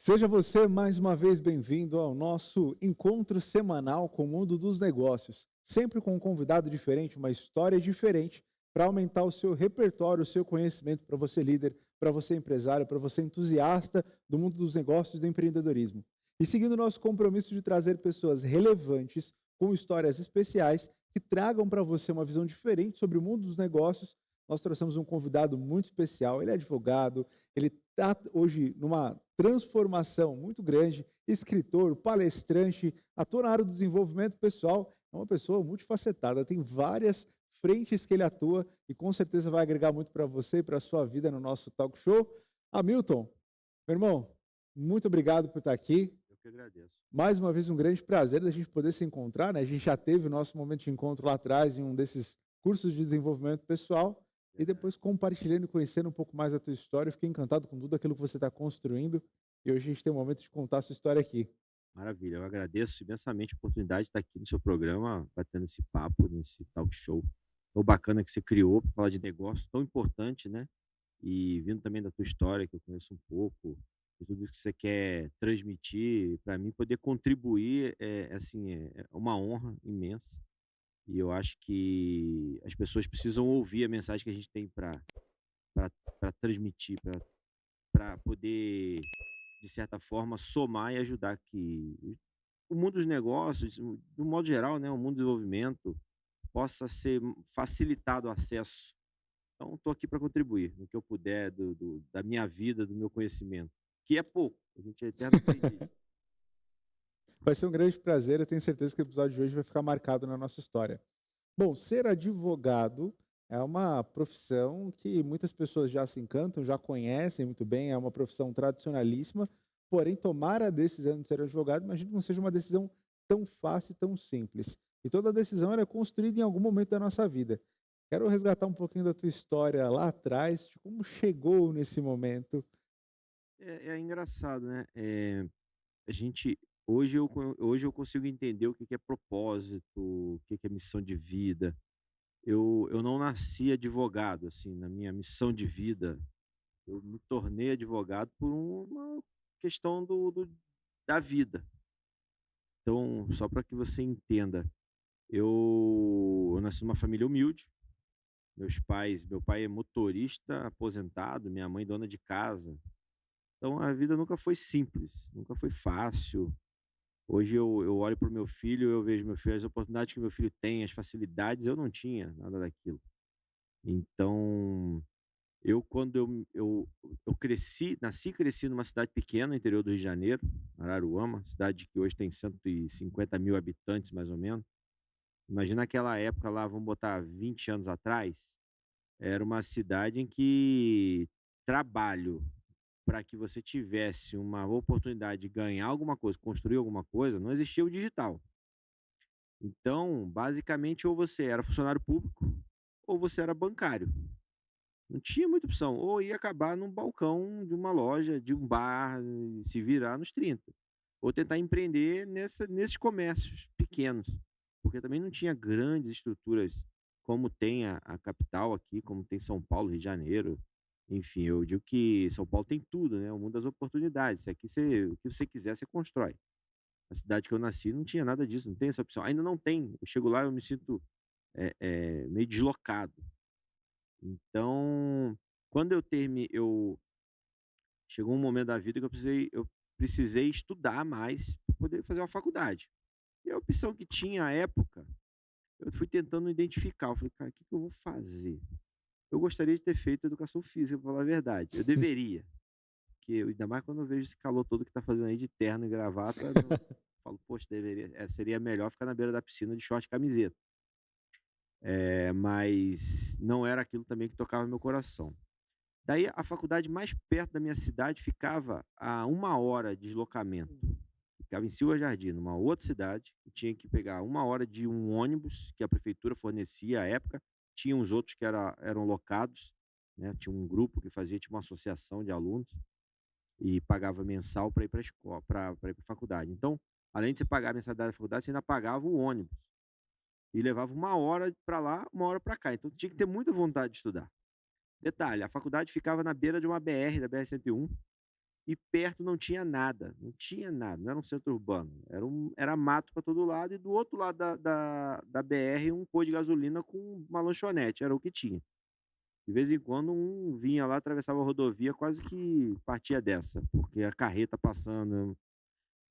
Seja você mais uma vez bem-vindo ao nosso encontro semanal com o mundo dos negócios. Sempre com um convidado diferente, uma história diferente, para aumentar o seu repertório, o seu conhecimento, para você líder, para você empresário, para você entusiasta do mundo dos negócios e do empreendedorismo. E seguindo o nosso compromisso de trazer pessoas relevantes, com histórias especiais, que tragam para você uma visão diferente sobre o mundo dos negócios, nós trouxemos um convidado muito especial. Ele é advogado, ele está hoje numa transformação muito grande, escritor, palestrante, ator na área do desenvolvimento pessoal, é uma pessoa multifacetada, tem várias frentes que ele atua e com certeza vai agregar muito para você e para a sua vida no nosso talk show. Hamilton, meu irmão, muito obrigado por estar aqui. Eu que agradeço. Mais uma vez, um grande prazer da gente poder se encontrar, né? A gente já teve o nosso momento de encontro lá atrás em um desses cursos de desenvolvimento pessoal e Verdade. depois compartilhando e conhecendo um pouco mais a tua história. Eu fiquei encantado com tudo aquilo que você está construindo e hoje a gente tem o momento de contar a sua história aqui. Maravilha. Eu agradeço imensamente a oportunidade de estar aqui no seu programa, batendo esse papo, nesse talk show tão bacana que você criou para falar de negócio tão importante, né? E vindo também da tua história, que eu conheço um pouco, de tudo que você quer transmitir, para mim poder contribuir é uma honra imensa. E eu acho que as pessoas precisam ouvir a mensagem que a gente tem para transmitir, para poder, de certa forma, somar e ajudar que o mundo dos negócios, do modo geral, né, o mundo do desenvolvimento, possa ser facilitado o acesso. Então, estou aqui para contribuir no que eu puder da minha vida, do meu conhecimento, que é pouco, a gente é eterno aprendiz. Vai ser um grande prazer, eu tenho certeza que o episódio de hoje vai ficar marcado na nossa história. Bom, ser advogado é uma profissão que muitas pessoas já se encantam, já conhecem muito bem, é uma profissão tradicionalíssima, porém tomar a decisão de ser advogado, imagino que não seja uma decisão tão fácil e tão simples. E toda decisão ela é construída em algum momento da nossa vida. Quero resgatar um pouquinho da tua história lá atrás, de como chegou nesse momento. É engraçado, né? A gente hoje eu consigo entender o que que é propósito, o que que é missão de vida. Eu não nasci advogado, assim, na minha missão de vida, eu me tornei advogado por uma questão da vida. Então, só para que você entenda, eu nasci numa família humilde, meu pai é motorista aposentado, minha mãe dona de casa. Então a vida nunca foi simples, nunca foi fácil. Hoje eu olho para o meu filho, eu vejo meu filho, as oportunidades que meu filho tem, as facilidades, eu não tinha nada daquilo. Então, quando eu cresci, nasci e cresci numa cidade pequena, no interior do Rio de Janeiro, Araruama, cidade que hoje tem 150.000 habitantes, mais ou menos. Imagina aquela época lá, vamos botar 20 anos atrás, era uma cidade em que trabalho, para que você tivesse uma oportunidade de ganhar alguma coisa, construir alguma coisa, não existia o digital. Então, basicamente, ou você era funcionário público ou você era bancário. Não tinha muita opção. Ou ia acabar num balcão de uma loja, de um bar, e se virar nos 30. Ou tentar empreender nesses comércios pequenos. Porque também não tinha grandes estruturas como tem a capital aqui, como tem São Paulo, Rio de Janeiro. Enfim, eu digo que São Paulo tem tudo, né? O mundo das oportunidades. Aqui o que você quiser, você constrói. A cidade que eu nasci não tinha nada disso, não tem essa opção. Ainda não tem. Eu chego lá, eu me sinto meio deslocado. Então, quando eu chegou um momento da vida que eu precisei estudar mais para poder fazer uma faculdade. E a opção que tinha à época, eu fui tentando identificar. Eu falei: "Cara, o que que eu vou fazer?". Eu gostaria de ter feito educação física, pra falar a verdade. Eu deveria, porque ainda mais quando eu vejo esse calor todo que tá fazendo aí de terno e gravata, eu falo: "Poxa, seria melhor ficar na beira da piscina de short e camiseta". Mas não era aquilo também que tocava meu coração. Daí a faculdade mais perto da minha cidade ficava a 1 hora de deslocamento. Ficava em Silva Jardim, numa outra cidade, e tinha que pegar 1 hora de um ônibus que a prefeitura fornecia à época. Tinha uns outros que eram locados, né, tinha um grupo que fazia tipo uma associação de alunos e pagava mensal para ir para a escola, para ir para a faculdade. Então, além de você pagar a mensalidade da faculdade, você ainda pagava o ônibus e levava 1 hora para lá, 1 hora para cá. Então tinha que ter muita vontade de estudar. Detalhe, a faculdade ficava na beira de uma BR, da BR-101, e perto não tinha nada, não tinha nada, não era um centro urbano, era mato para todo lado e do outro lado da BR um posto de gasolina com uma lanchonete, era o que tinha. De vez em quando um vinha lá, atravessava a rodovia, quase que partia dessa, porque a carreta passando,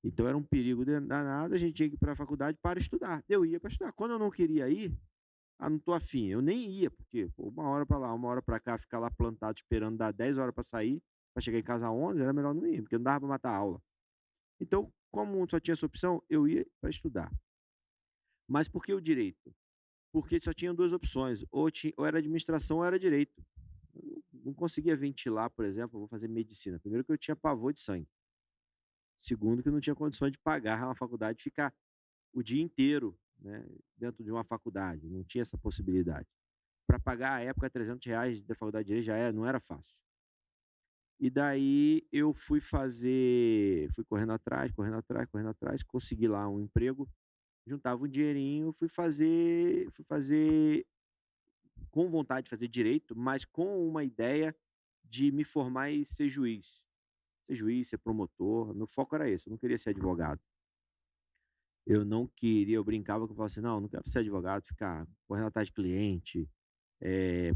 então era um perigo danado, a gente tinha que ir para a faculdade para estudar. Eu ia para estudar. Quando eu não queria ir, "ah, não tô afim", eu nem ia, porque, pô, 1 hora para lá, 1 hora para cá, ficar lá plantado esperando dar 10 horas para sair, para chegar em casa 11, era melhor não ir, porque não dava para matar a aula. Então, como só tinha essa opção, eu ia para estudar. Mas por que o direito? Porque só tinha 2 opções, ou era administração ou era direito. Eu não conseguia ventilar, por exemplo, eu vou fazer medicina. Primeiro que eu tinha pavor de sangue. Segundo que eu não tinha condições de pagar uma faculdade e ficar o dia inteiro, né, dentro de uma faculdade, não tinha essa possibilidade. Para pagar à época R$ 300 da faculdade de direito não era fácil. E daí eu fui correndo atrás, correndo atrás, correndo atrás, consegui lá um emprego, juntava um dinheirinho, fui fazer com vontade de fazer direito, mas com uma ideia de me formar e ser juiz. Ser juiz, ser promotor, meu foco era esse, eu não queria ser advogado. Eu não queria, eu brincava que eu falava assim: "Não, não quero ser advogado, ficar correndo atrás de cliente,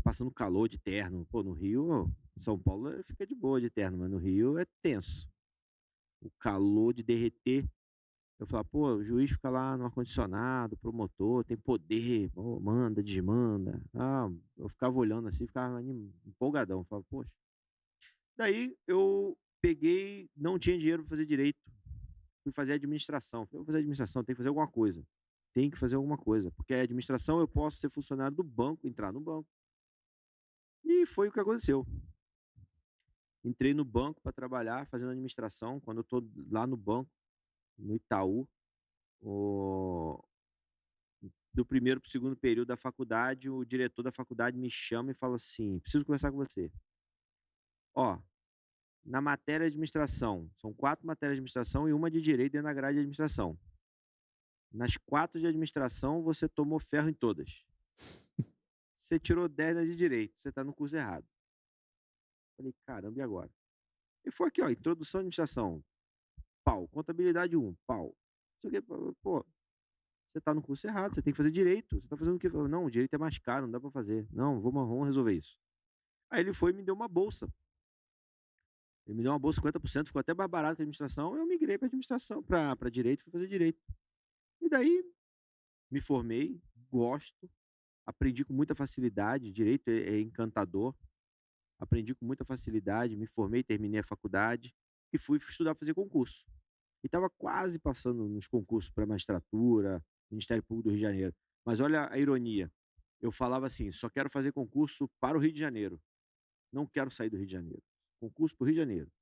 passando calor de terno". Pô, no Rio, em São Paulo fica de boa de terno, mas no Rio é tenso. O calor de derreter. Eu falava: "Pô, o juiz fica lá no ar-condicionado, promotor, tem poder, pô, manda, desmanda". Ah, eu ficava olhando assim, ficava empolgadão, falava: "Poxa". Daí eu peguei, não tinha dinheiro para fazer direito, fui fazer administração. Falei: "Eu vou fazer administração, tem que fazer alguma coisa. Tem que fazer alguma coisa, porque a administração eu posso ser funcionário do banco, entrar no banco". E foi o que aconteceu. Entrei no banco para trabalhar fazendo administração, quando eu tô lá no banco, no Itaú, o do primeiro para o segundo período da faculdade, o diretor da faculdade me chama e fala assim: "Preciso conversar com você. Ó, na matéria de administração, são 4 matérias de administração e uma de direito dentro da grade de administração. Nas 4 de administração, você tomou ferro em todas. Você tirou 10 na de direito, você está no curso errado". Falei: "Caramba, e agora?". E foi aqui, ó, introdução à administração, pau. Contabilidade um, pau. Não sei o quê, pô, você está no curso errado, você tem que fazer direito. Você está fazendo o quê? Não, o direito é mais caro, não dá para fazer. Não, vamos resolver isso. Aí ele foi e me deu uma bolsa. Ele me deu uma bolsa 50%, ficou até mais barato que a administração, eu migrei para administração, para direito, fui fazer direito. E daí me formei, gosto, aprendi com muita facilidade, direito é encantador, aprendi com muita facilidade, me formei, terminei a faculdade e fui estudar para fazer concurso. E estava quase passando nos concursos para magistratura, Ministério Público do Rio de Janeiro. Mas olha a ironia, eu falava assim: "Só quero fazer concurso para o Rio de Janeiro, não quero sair do Rio de Janeiro. Concurso para o Rio de Janeiro".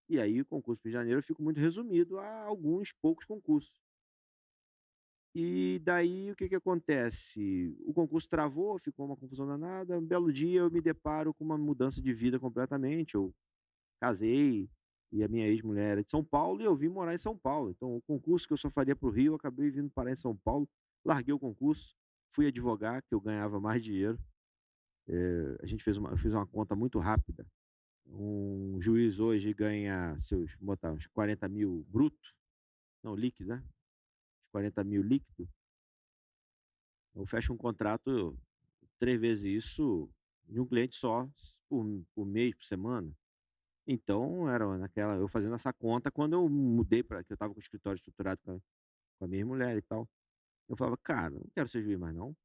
E aí o concurso para o Rio de Janeiro eu fico muito resumido a alguns poucos concursos. E daí o que que acontece? O concurso travou, ficou uma confusão danada, um belo dia eu me deparo com uma mudança de vida completamente, eu casei, e a minha ex-mulher era de São Paulo e eu vim morar em São Paulo. Então o concurso que eu só faria para o Rio, eu acabei vindo parar em São Paulo, larguei o concurso, fui advogar, que eu ganhava mais dinheiro. A gente eu fiz uma conta muito rápida. Um juiz hoje ganha seus, vamos botar, uns 40.000 bruto, não, líquido, né? Uns 40.000 líquido. Eu fecho um contrato 3 vezes isso de um cliente só, por mês, por semana. Então era naquela, eu fazendo essa conta, quando eu mudei para que eu estava com o escritório estruturado com a minha mulher e tal, eu falava: "Cara, não quero ser juiz mais não".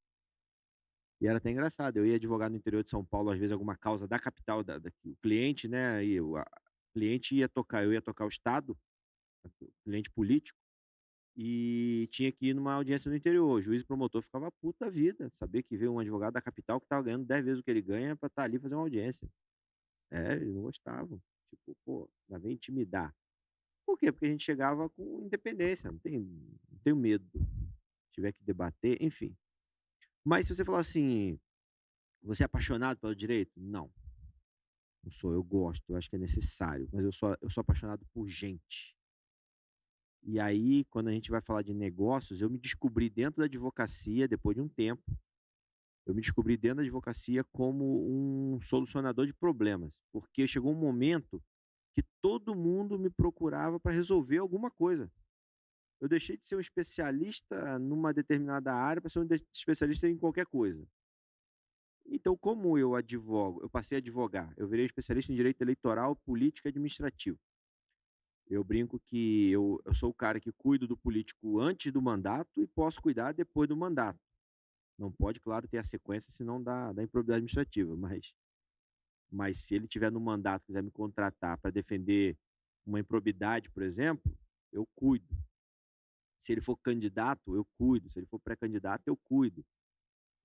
E era até engraçado, eu ia advogar no interior de São Paulo, às vezes alguma causa da capital, da que o cliente, né, cliente ia tocar, eu ia tocar o estado, o cliente político, e tinha que ir numa audiência no interior. O juiz e promotor ficava puta da vida, saber que veio um advogado da capital que estava ganhando 10 vezes o que ele ganha para estar ali fazer uma audiência. É, eles não gostavam. Tipo, pô, ainda vem intimidar. Por quê? Porque a gente chegava com independência, não tenho medo. Se tiver que debater, enfim. Mas se você falar assim: "Você é apaixonado pelo direito?". Não, não sou, eu gosto, eu acho que é necessário, mas eu sou apaixonado por gente. E aí, quando a gente vai falar de negócios, eu me descobri dentro da advocacia, depois de um tempo, eu me descobri dentro da advocacia como um solucionador de problemas, porque chegou um momento que todo mundo me procurava para resolver alguma coisa. Eu deixei de ser um especialista numa determinada área para ser especialista em qualquer coisa. Então, como eu advogo, eu passei a advogar, eu virei especialista em direito eleitoral, político e administrativo. Eu brinco que eu sou o cara que cuido do político antes do mandato e posso cuidar depois do mandato. Não pode, claro, ter a sequência, senão dá improbidade administrativa, mas se ele tiver no mandato, quiser me contratar para defender uma improbidade, por exemplo, eu cuido. Se ele for candidato, eu cuido. Se ele for pré-candidato, eu cuido.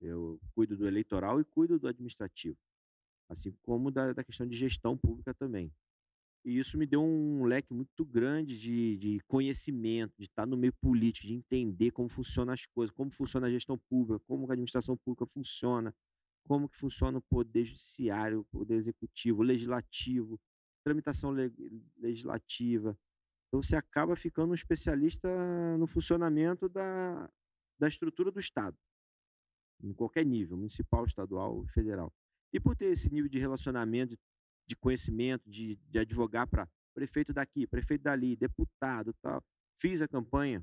Eu cuido do eleitoral e cuido do administrativo, assim como da questão de gestão pública também. E isso me deu um leque muito grande de conhecimento, de estar no meio político, de entender como funcionam as coisas, como funciona a gestão pública, como que a administração pública funciona, como que funciona o poder judiciário, o poder executivo, o legislativo, tramitação legislativa. Então você acaba ficando um especialista no funcionamento da estrutura do Estado, em qualquer nível, municipal, estadual, federal. E por ter esse nível de relacionamento, de conhecimento, de advogar para prefeito daqui, prefeito dali, deputado, tal, fiz a campanha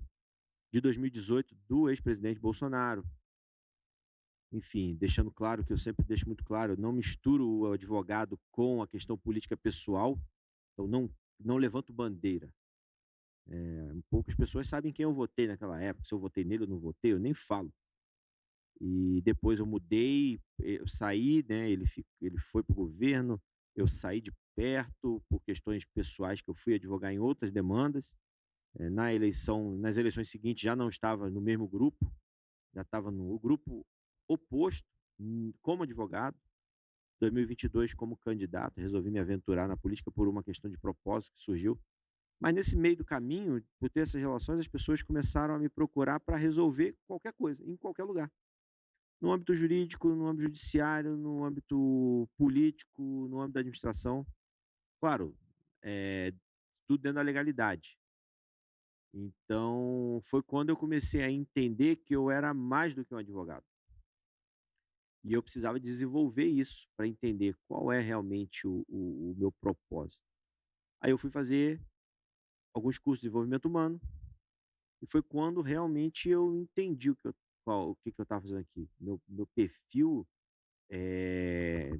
de 2018 do ex-presidente Bolsonaro. Enfim, deixando claro que eu sempre deixo muito claro, eu não misturo o advogado com a questão política pessoal, então não levanto bandeira. Poucas pessoas sabem quem eu votei naquela época, se eu votei nele ou não votei, eu nem falo. E depois eu mudei, eu saí, né, ele foi para o governo, eu saí de perto por questões pessoais que eu fui advogar em outras demandas. Nas eleições seguintes já não estava no mesmo grupo, já estava no grupo oposto, como advogado. 2022 como candidato, resolvi me aventurar na política por uma questão de propósito que surgiu. Mas nesse meio do caminho, por ter essas relações, as pessoas começaram a me procurar para resolver qualquer coisa, em qualquer lugar. No âmbito jurídico, no âmbito judiciário, no âmbito político, no âmbito da administração. Claro, tudo dentro da legalidade. Então, foi quando eu comecei a entender que eu era mais do que um advogado. E eu precisava desenvolver isso para entender qual é realmente o meu propósito. Aí eu fui fazer alguns cursos de desenvolvimento humano, e foi quando realmente eu entendi o que que eu estava fazendo aqui. Meu perfil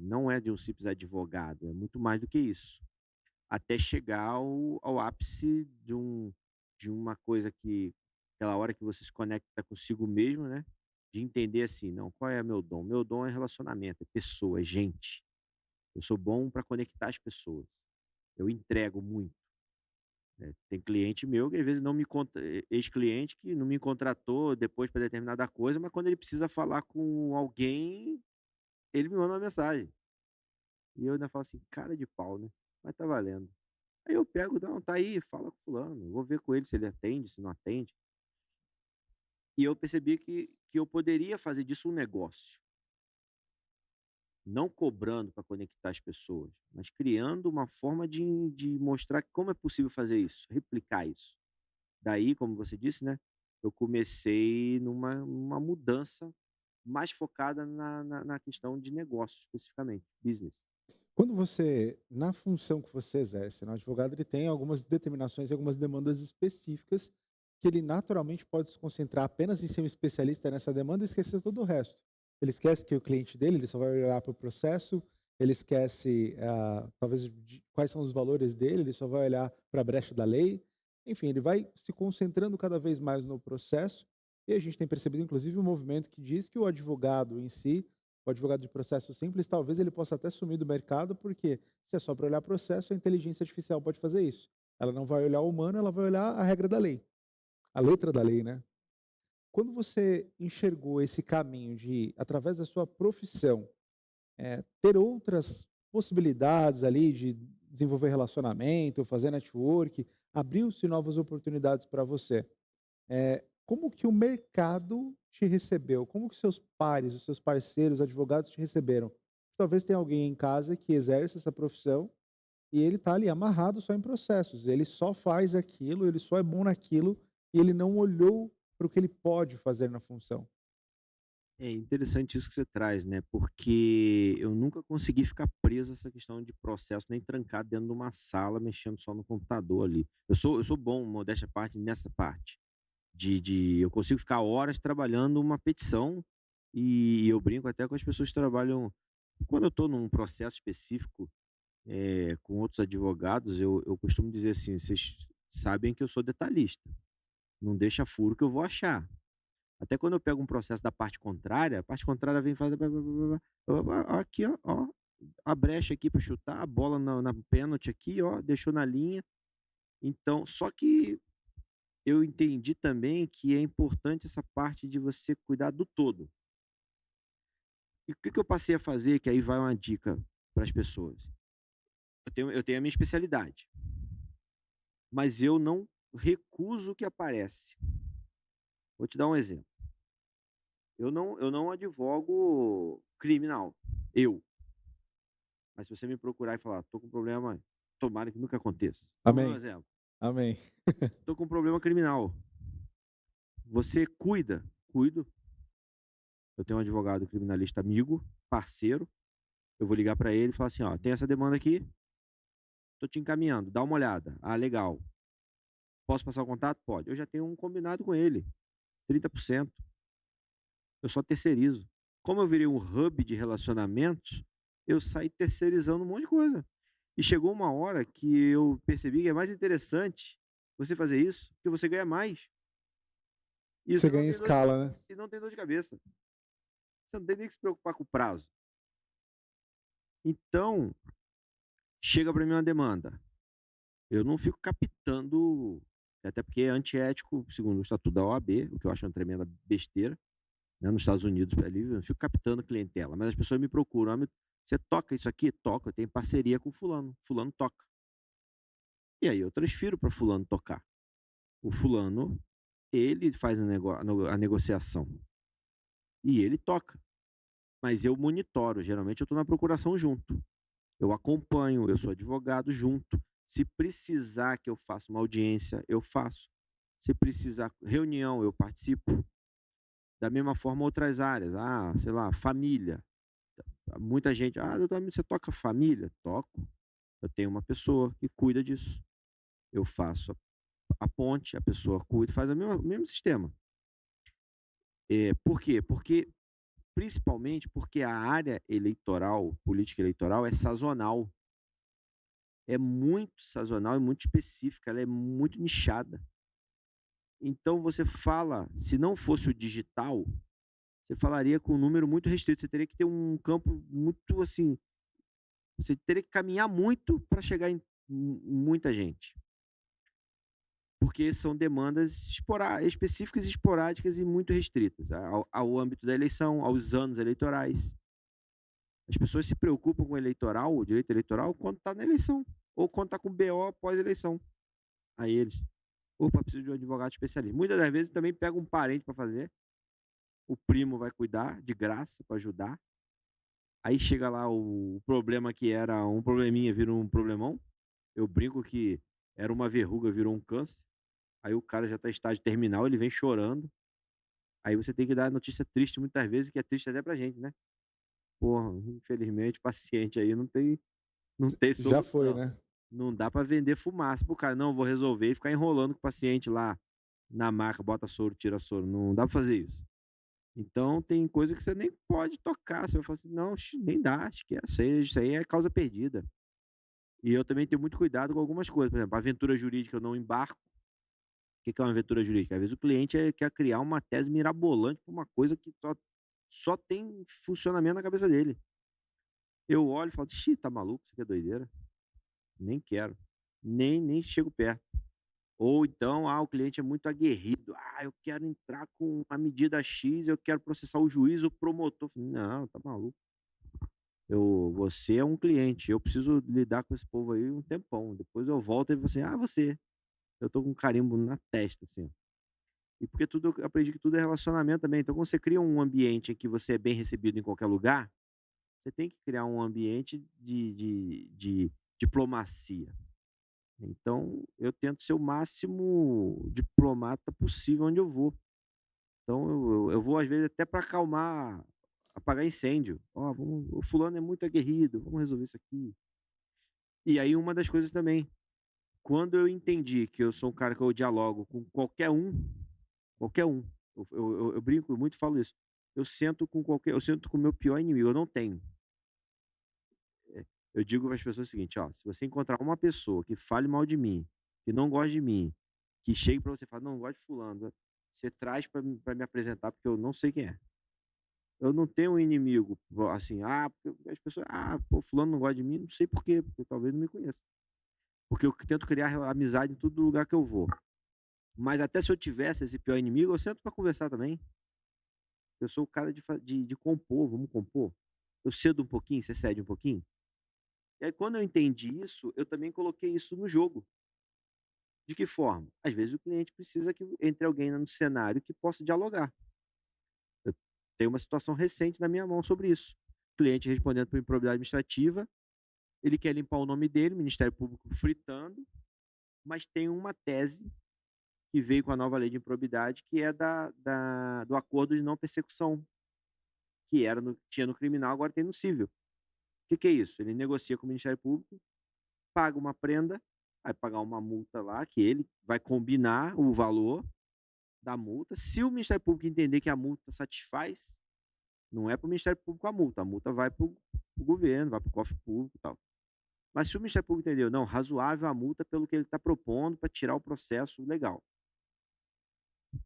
não é de um simples advogado, é muito mais do que isso. Até chegar ao ápice de uma coisa que aquela hora que você se conecta consigo mesmo, né, de entender assim: "Não, qual é meu dom?". Meu dom é relacionamento, é pessoa, é gente. Eu sou bom para conectar as pessoas. Eu entrego muito. Tem cliente meu que às vezes não me conta ex-cliente que não me contratou depois para determinada coisa, mas quando ele precisa falar com alguém, ele me manda uma mensagem. E eu ainda falo assim: "Cara de pau, né, mas tá valendo". Aí eu pego: "Não, tá aí, fala com fulano, vou ver com ele se ele atende, se não atende". E eu percebi que eu poderia fazer disso um negócio, não cobrando para conectar as pessoas, mas criando uma forma de mostrar como é possível fazer isso, replicar isso. Daí, como você disse, né, eu comecei numa mudança mais focada na questão de negócio especificamente, business. Quando você, na função que você exerce, né, o advogado ele tem algumas determinações e algumas demandas específicas que ele naturalmente pode se concentrar apenas em ser um especialista nessa demanda e esquecer todo o resto. Ele esquece que o cliente dele, ele só vai olhar para o processo, ele esquece, talvez, de quais são os valores dele, ele só vai olhar para a brecha da lei. Enfim, ele vai se concentrando cada vez mais no processo e a gente tem percebido, inclusive, um movimento que diz que o advogado em si, o advogado de processo simples, talvez ele possa até sumir do mercado, porque se é só para olhar processo, a inteligência artificial pode fazer isso. Ela não vai olhar o humano, ela vai olhar a regra da lei, a letra da lei, né? Quando você enxergou esse caminho de, através da sua profissão, ter outras possibilidades ali de desenvolver relacionamento, fazer network, abriu-se novas oportunidades para você. Como que o mercado te recebeu? Como que seus pares, os seus parceiros, advogados te receberam? Talvez tenha alguém em casa que exerce essa profissão e ele está ali amarrado só em processos. Ele só faz aquilo, ele só é bom naquilo e ele não olhou para o que ele pode fazer na função. É interessante isso que você traz, né, porque eu nunca consegui ficar preso a essa questão de processo, nem trancado dentro de uma sala mexendo só no computador ali. Eu sou bom, modéstia à parte, nessa parte, de eu consigo ficar horas trabalhando uma petição, e eu brinco até com as pessoas que trabalham quando eu estou num processo específico, com outros advogados, eu costumo dizer assim: "Vocês sabem que eu sou detalhista, não deixa furo que eu vou achar". Até quando eu pego um processo da parte contrária, a parte contrária vem e faz blá, blá, blá, blá, blá, ó, aqui ó, a brecha aqui para chutar, a bola na pênalti aqui, ó, deixou na linha. Então, só que eu entendi também que é importante essa parte de você cuidar do todo. E o que que eu passei a fazer, que aí vai uma dica para as pessoas. Eu tenho a minha especialidade, mas eu não recuso o que aparece. Vou te dar um exemplo. Eu não advogo criminal, eu. Mas se você me procurar e falar: "Tô com problema", tomara que nunca aconteça. Vamos dar um Amém, exemplo. amém. "Tô com problema criminal". Você cuida? Cuido. Eu tenho um advogado criminalista amigo, parceiro, eu vou ligar para ele e falar assim: "Ó, tem essa demanda aqui, tô te encaminhando, dá uma olhada". "Ah, legal. Posso passar o contato?". "Pode". Eu já tenho um combinado com ele, 30%. Eu só terceirizo. Como eu virei um hub de relacionamentos, eu saí terceirizando um monte de coisa. E chegou uma hora que eu percebi que é mais interessante você fazer isso, porque você ganha mais e Você você não ganha tem dor de ca escala, né? e não tem dor de cabeça. Você não tem nem que se preocupar com o prazo. Então, chega para mim uma demanda, eu não fico captando, até porque é antiético, segundo o estatuto da OAB, o que eu acho uma tremenda besteira, né, nos Estados Unidos é livre, eu não fico captando clientela, mas as pessoas me procuram: "Ah, você toca isso aqui?". "Toco, eu tenho parceria com fulano, fulano toca". E aí eu transfiro para fulano tocar. O fulano, ele faz a negociação e ele toca, mas eu monitoro, geralmente eu estou na procuração junto. Eu acompanho, eu sou advogado junto. Se precisar que eu faça uma audiência, eu faço. Se precisar reunião, eu participo. Da mesma forma outras áreas, sei lá, família. Muita gente: "Ah, doutor, você toca família?". Toco. Eu tenho uma pessoa que cuida disso. Eu faço a ponte, a pessoa cuida, faz o mesmo sistema. Por quê? Principalmente porque a área eleitoral, política eleitoral, é sazonal. É muito sazonal e muito específica, ela é muito nichada. Então você fala, se não fosse o digital, você falaria com um número muito restrito, você teria que ter um campo muito, assim, você teria que caminhar muito para chegar em muita gente. Porque são demandas específicas, esporádicas e muito restritas ao âmbito da eleição, aos anos eleitorais. As pessoas se preocupam com o eleitoral, o direito eleitoral, quando está na eleição, ou quando está com BO pós-eleição. Aí eles: "Opa, preciso de um advogado especialista". Muitas das vezes também pega um parente para fazer, o primo vai cuidar de graça para ajudar. Aí chega lá o problema que era um probleminha, vira um problemão. Eu brinco que era uma verruga, virou um câncer. Aí o cara já está em estágio terminal, ele vem chorando. Aí você tem que dar notícia triste muitas vezes, que é triste até pra gente, né. Porra, infelizmente o paciente aí não tem Já foi, solução. né? Não dá para vender fumaça para o cara: "Não, vou resolver", e ficar enrolando com o paciente lá na maca, bota soro, tira soro, não dá para fazer isso. Então tem coisa que você nem pode tocar, você vai falar assim: "Não, nem dá, esquece, isso aí é causa perdida". E eu também tenho muito cuidado com algumas coisas, por exemplo, aventura jurídica eu não embarco. O que que é uma aventura jurídica? Às vezes o cliente, quer criar uma tese mirabolante pra uma coisa que só tem funcionamento na cabeça dele. Eu olho e falo: "Ixi, tá maluco, isso aqui é doideira, nem quero, nem chego perto". Ou então, o cliente é muito aguerrido: eu quero entrar com a medida X, eu quero processar o juiz, o promotor". Falei: "Não, tá maluco. Você é um cliente, eu preciso lidar com esse povo aí um tempão, depois eu volto e você, você". Eu tô com um carimbo na testa, assim, ó. E porque tudo eu aprendi que tudo é relacionamento também, então quando você cria um ambiente em que você é bem recebido em qualquer lugar, você tem que criar um ambiente de diplomacia. Então, eu tento ser o máximo diplomata possível onde eu vou. Então eu vou às vezes até para acalmar, apagar incêndio. "Ó, o fulano é muito aguerrido, vamos resolver isso aqui". E aí uma das coisas também, quando eu entendi que eu sou um cara que eu dialogo com qualquer um, eu brinco muito e falo isso, eu sento com o meu pior inimigo, eu não tenho. Eu digo para as pessoas o seguinte: "Ó, se você encontrar uma pessoa que fale mal de mim, que não gosta de mim, que chegue para você e fala: 'Não, gosto de fulano', você traz para me apresentar, porque eu não sei quem é". Eu não tenho um inimigo, assim, porque as pessoas: pô, fulano não gosta de mim", não sei por quê, porque talvez não me conheça. Porque eu tento criar amizade em todo lugar que eu vou. Mas até se eu tivesse esse pior inimigo, eu sento para conversar também. Eu sou o cara de compor, vamos compor? Eu cedo um pouquinho, você cede um pouquinho? E aí quando eu entendi isso, eu também coloquei isso no jogo. De que forma? Às vezes o cliente precisa que entre alguém no cenário que possa dialogar. Eu tenho uma situação recente na minha mão sobre isso. O cliente respondendo por improbidade administrativa, ele quer limpar o nome dele, Ministério Público fritando, mas tem uma tese que veio com a nova lei de improbidade, que é do acordo de não persecução, que tinha no criminal, agora tem no civil. O que, que é isso? Ele negocia com o Ministério Público, paga uma prenda, vai pagar uma multa lá, que ele vai combinar o valor da multa. Se o Ministério Público entender que a multa satisfaz, não é para o Ministério Público a multa vai para o governo, vai para o cofre público e tal. Mas se o Ministério Público entendeu, não, razoável a multa pelo que ele está propondo para tirar o processo legal.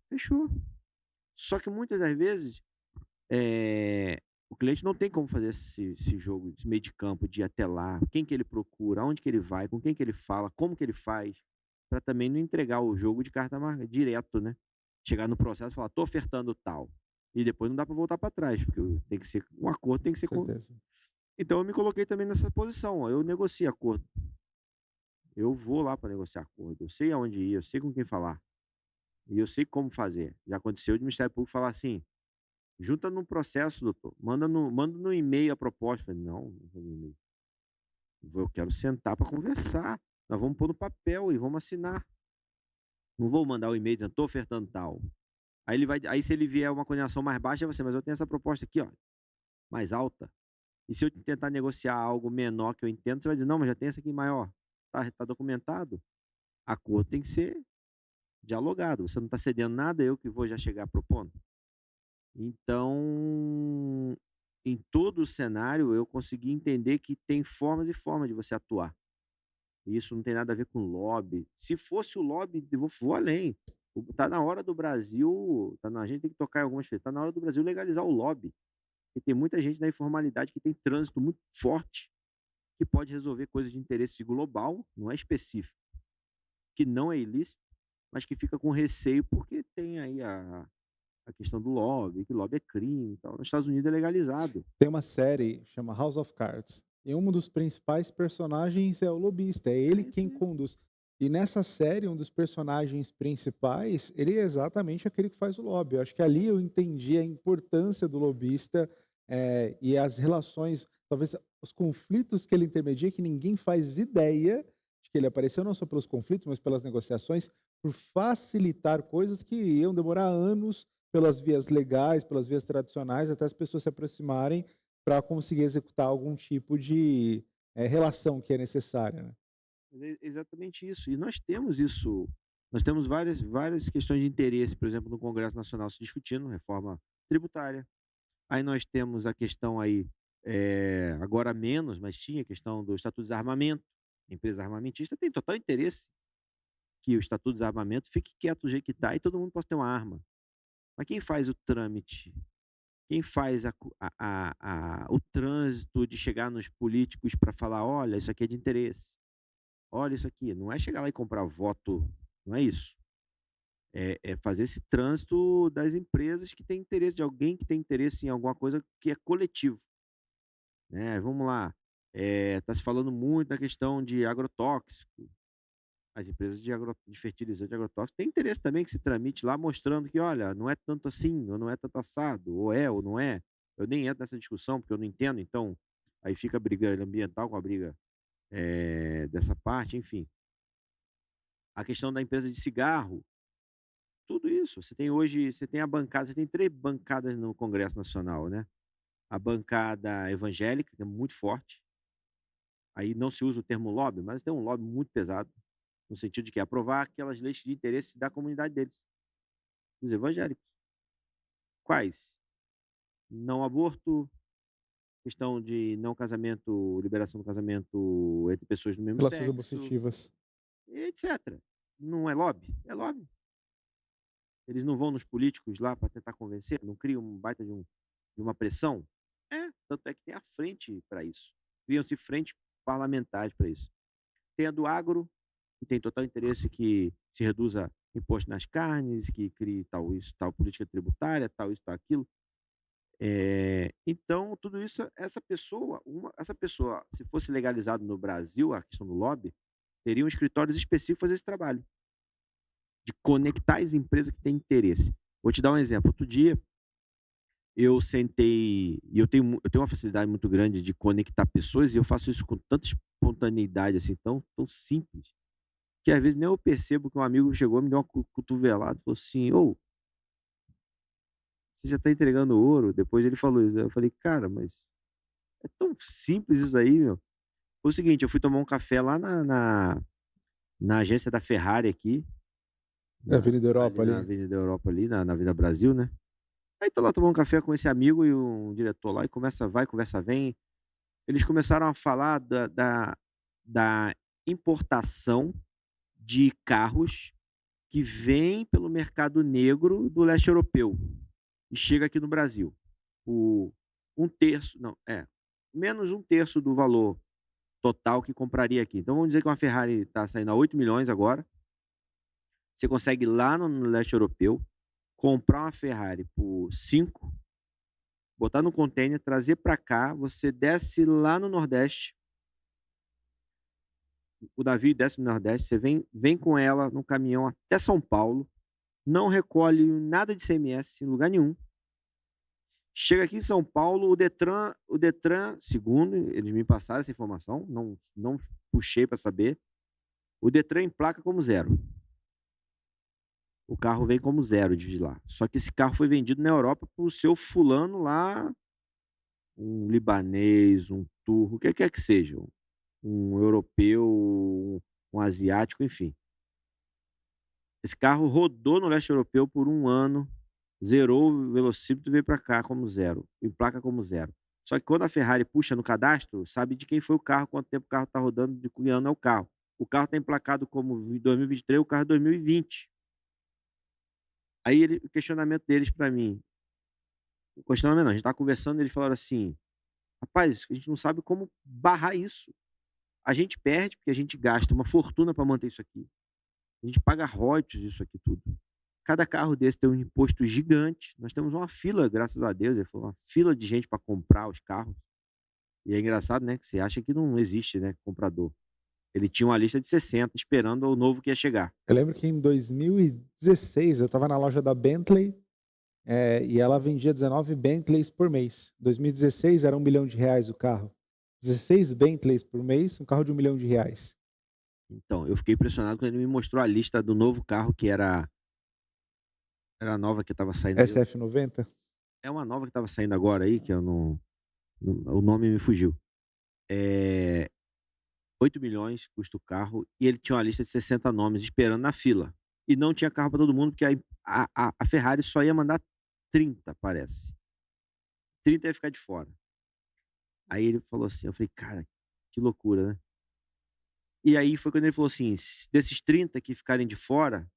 Fechou. Só que muitas das vezes, o cliente não tem como fazer esse jogo, esse meio de campo, de ir até lá, quem que ele procura, aonde que ele vai, com quem que ele fala, como que ele faz, para também não entregar o jogo de carta marcada direto, né? Chegar no processo e falar: "Tô ofertando tal", e depois não dá para voltar para trás, porque tem que ser um acordo, tem que Com ser certeza. então eu me coloquei também nessa posição, ó, eu negocio acordo, eu vou lá para negociar acordo, eu sei aonde ir, eu sei com quem falar, e eu sei como fazer. Já aconteceu de Ministério Público falar assim: "Junta no processo, doutor, manda no e-mail a proposta". Eu falei: "Não, não vou no e-mail. Eu quero sentar para conversar, nós vamos pôr no papel e vamos assinar. Não vou mandar o e-mail dizendo: 'Tô ofertando tal'". Aí se ele vier uma condenação mais baixa, você: "Mas eu tenho essa proposta aqui, ó, mais alta". E se eu tentar negociar algo menor que eu entendo, você vai dizer: "Não, mas já tem essa aqui maior". Tá documentado. Acordo tem que ser dialogado, você não está cedendo nada, eu que vou já chegar propondo. Então, em todo o cenário, eu consegui entender que tem formas e formas de você atuar. E isso não tem nada a ver com lobby. Se fosse o lobby, eu vou além. Tá na hora do Brasil, a gente tem que tocar em algumas coisas, tá na hora do Brasil legalizar o lobby. E tem muita gente na informalidade que tem trânsito muito forte, que pode resolver coisas de interesse global, não é específico, que não é ilícito, mas que fica com receio porque tem aí a questão do lobby, que lobby é crime e tal. Nos Estados Unidos é legalizado. Tem uma série chama House of Cards, e um dos principais personagens é o lobista, é ele É isso quem mesmo. conduz. E nessa série, um dos personagens principais, ele é exatamente aquele que faz o lobby. Eu acho que ali eu entendi a importância do lobista, e as relações, talvez os conflitos que ele intermedia, que ninguém faz ideia de que ele apareceu, não só pelos conflitos, mas pelas negociações, por facilitar coisas que iam demorar anos pelas vias legais, pelas vias tradicionais, até as pessoas se aproximarem para conseguir executar algum tipo de, relação que é necessária, né. Mas é exatamente isso. E nós temos isso, nós temos várias questões de interesse, por exemplo, no Congresso Nacional se discutindo reforma tributária. Aí nós temos a questão aí, agora menos, mas tinha a questão do Estatuto de Desarmamento. A empresa armamentista tem total interesse que o Estatuto de Desarmamento fique quieto do jeito que está e todo mundo possa ter uma arma. Mas quem faz o trâmite, quem faz o trânsito de chegar nos políticos para falar: "Olha, isso aqui é de interesse. Olha isso aqui", não é chegar lá e comprar voto, não é isso. É fazer esse trânsito das empresas que têm interesse, de alguém que tem interesse em alguma coisa que é coletivo, né. Vamos lá, tá se falando muito da questão de agrotóxico. As empresas de fertilizante agrotóxico têm interesse também que se tramite lá mostrando que: "Olha, não é tanto assim, ou não é tanto assado, ou é ou não é". Eu nem entro nessa discussão, porque eu não entendo, então aí fica a briga ambiental com a briga, dessa parte, enfim. A questão da empresa de cigarro, tudo Isso. Você tem hoje, você tem a bancada, você tem 3 bancadas no Congresso Nacional, né. A bancada evangélica, que é muito forte, aí não se usa o termo lobby, mas tem um lobby muito pesado, no sentido de que aprovar aquelas leis de interesse da comunidade deles, dos evangélicos. Quais? Não aborto, questão de não casamento, liberação do casamento entre pessoas do mesmo Relações sexo, homoafetivas. etc. Não é lobby? É lobby. Eles não vão nos políticos lá para tentar convencer? Não criam um baita de uma pressão? É, tanto é que tem a frente para isso. Criam-se frentes parlamentares para isso. Tem a do agro, que tem total interesse que se reduza imposto nas carnes, que crie tal isso, tal política tributária, tal isso, tal aquilo. Então tudo isso, essa pessoa, se fosse legalizado no Brasil a questão do lobby, teriam escritórios específicos para fazer esse trabalho, de conectar as empresas que têm interesse. Vou te dar um exemplo. Outro dia eu sentei e eu tenho uma facilidade muito grande de conectar pessoas e eu faço isso com tanta espontaneidade, assim, tão simples, que às vezes nem eu percebo que um amigo chegou, me deu uma cotovelada e falou assim: "Ô, você já está entregando ouro?" Depois ele falou isso, aí eu falei: "Cara, mas é tão simples isso aí, meu". Foi o seguinte, eu fui tomar um café lá na agência da Ferrari aqui, É, Avenida ali Europa na ali. Avenida Europa ali, na Avenida Brasil, né. Aí tô lá tomando um café com esse amigo e um diretor lá e conversa vai, conversa vem. Eles começaram a falar da importação de carros que vêm pelo mercado negro do leste europeu e chega aqui no Brasil. Por um terço, não, menos um terço do valor total que compraria aqui. Então vamos dizer que uma Ferrari está saindo a 8 milhões agora, você consegue ir lá no leste europeu, comprar uma Ferrari por 5, botar no container, trazer para cá, você desce lá no Nordeste, o navio desce no Nordeste, você vem com ela no caminhão até São Paulo, não recolhe nada de ICMS em lugar nenhum. Chega aqui em São Paulo, o Detran, segundo eles me passaram essa informação, não puxei para saber, o Detran emplaca como zero. O carro vem como zero de lá. Só que esse carro foi vendido na Europa para o seu fulano lá, um libanês, um turco, o que quer que seja, um europeu, um asiático, enfim. Esse carro rodou no leste europeu por 1 ano, zerou o velocímetro e veio para cá como zero, emplaca como zero. Só que quando a Ferrari puxa no cadastro, sabe de quem foi o carro, quanto tempo o carro está rodando, de que ano é o carro. O carro está emplacado como 2023, o carro é 2020. Aí o questionamento deles para mim, o questionamento não, a gente estava conversando, eles falaram assim: "Rapaz, a gente não sabe como barrar isso. A gente perde, porque a gente gasta uma fortuna para manter isso aqui. A gente paga royalties isso aqui tudo. Cada carro desse tem um imposto gigante. Nós temos uma fila, graças a Deus", ele falou, "uma fila de gente para comprar os carros". E é engraçado, né, que você acha que não existe, né, comprador. Ele tinha uma lista de 60 esperando o novo que ia chegar. Eu lembro que em 2016 eu estava na loja da Bentley, e ela vendia 19 Bentleys por mês. 2016 era R$ 1 milhão o carro. 16 Bentleys por mês, um carro de R$ 1 milhão. Então, eu fiquei impressionado quando ele me mostrou a lista do novo carro que era nova que estava saindo aí. SF90? É uma nova que estava saindo agora aí, que eu o nome me fugiu. 8 milhões custa o carro e ele tinha uma lista de 60 nomes esperando na fila. E não tinha carro para todo mundo, porque a Ferrari só ia mandar 30, parece. 30 ia ficar de fora. Aí ele falou assim, eu falei: "Cara, que loucura, né?". E aí foi quando ele falou assim: Desses 30 que ficarem de fora,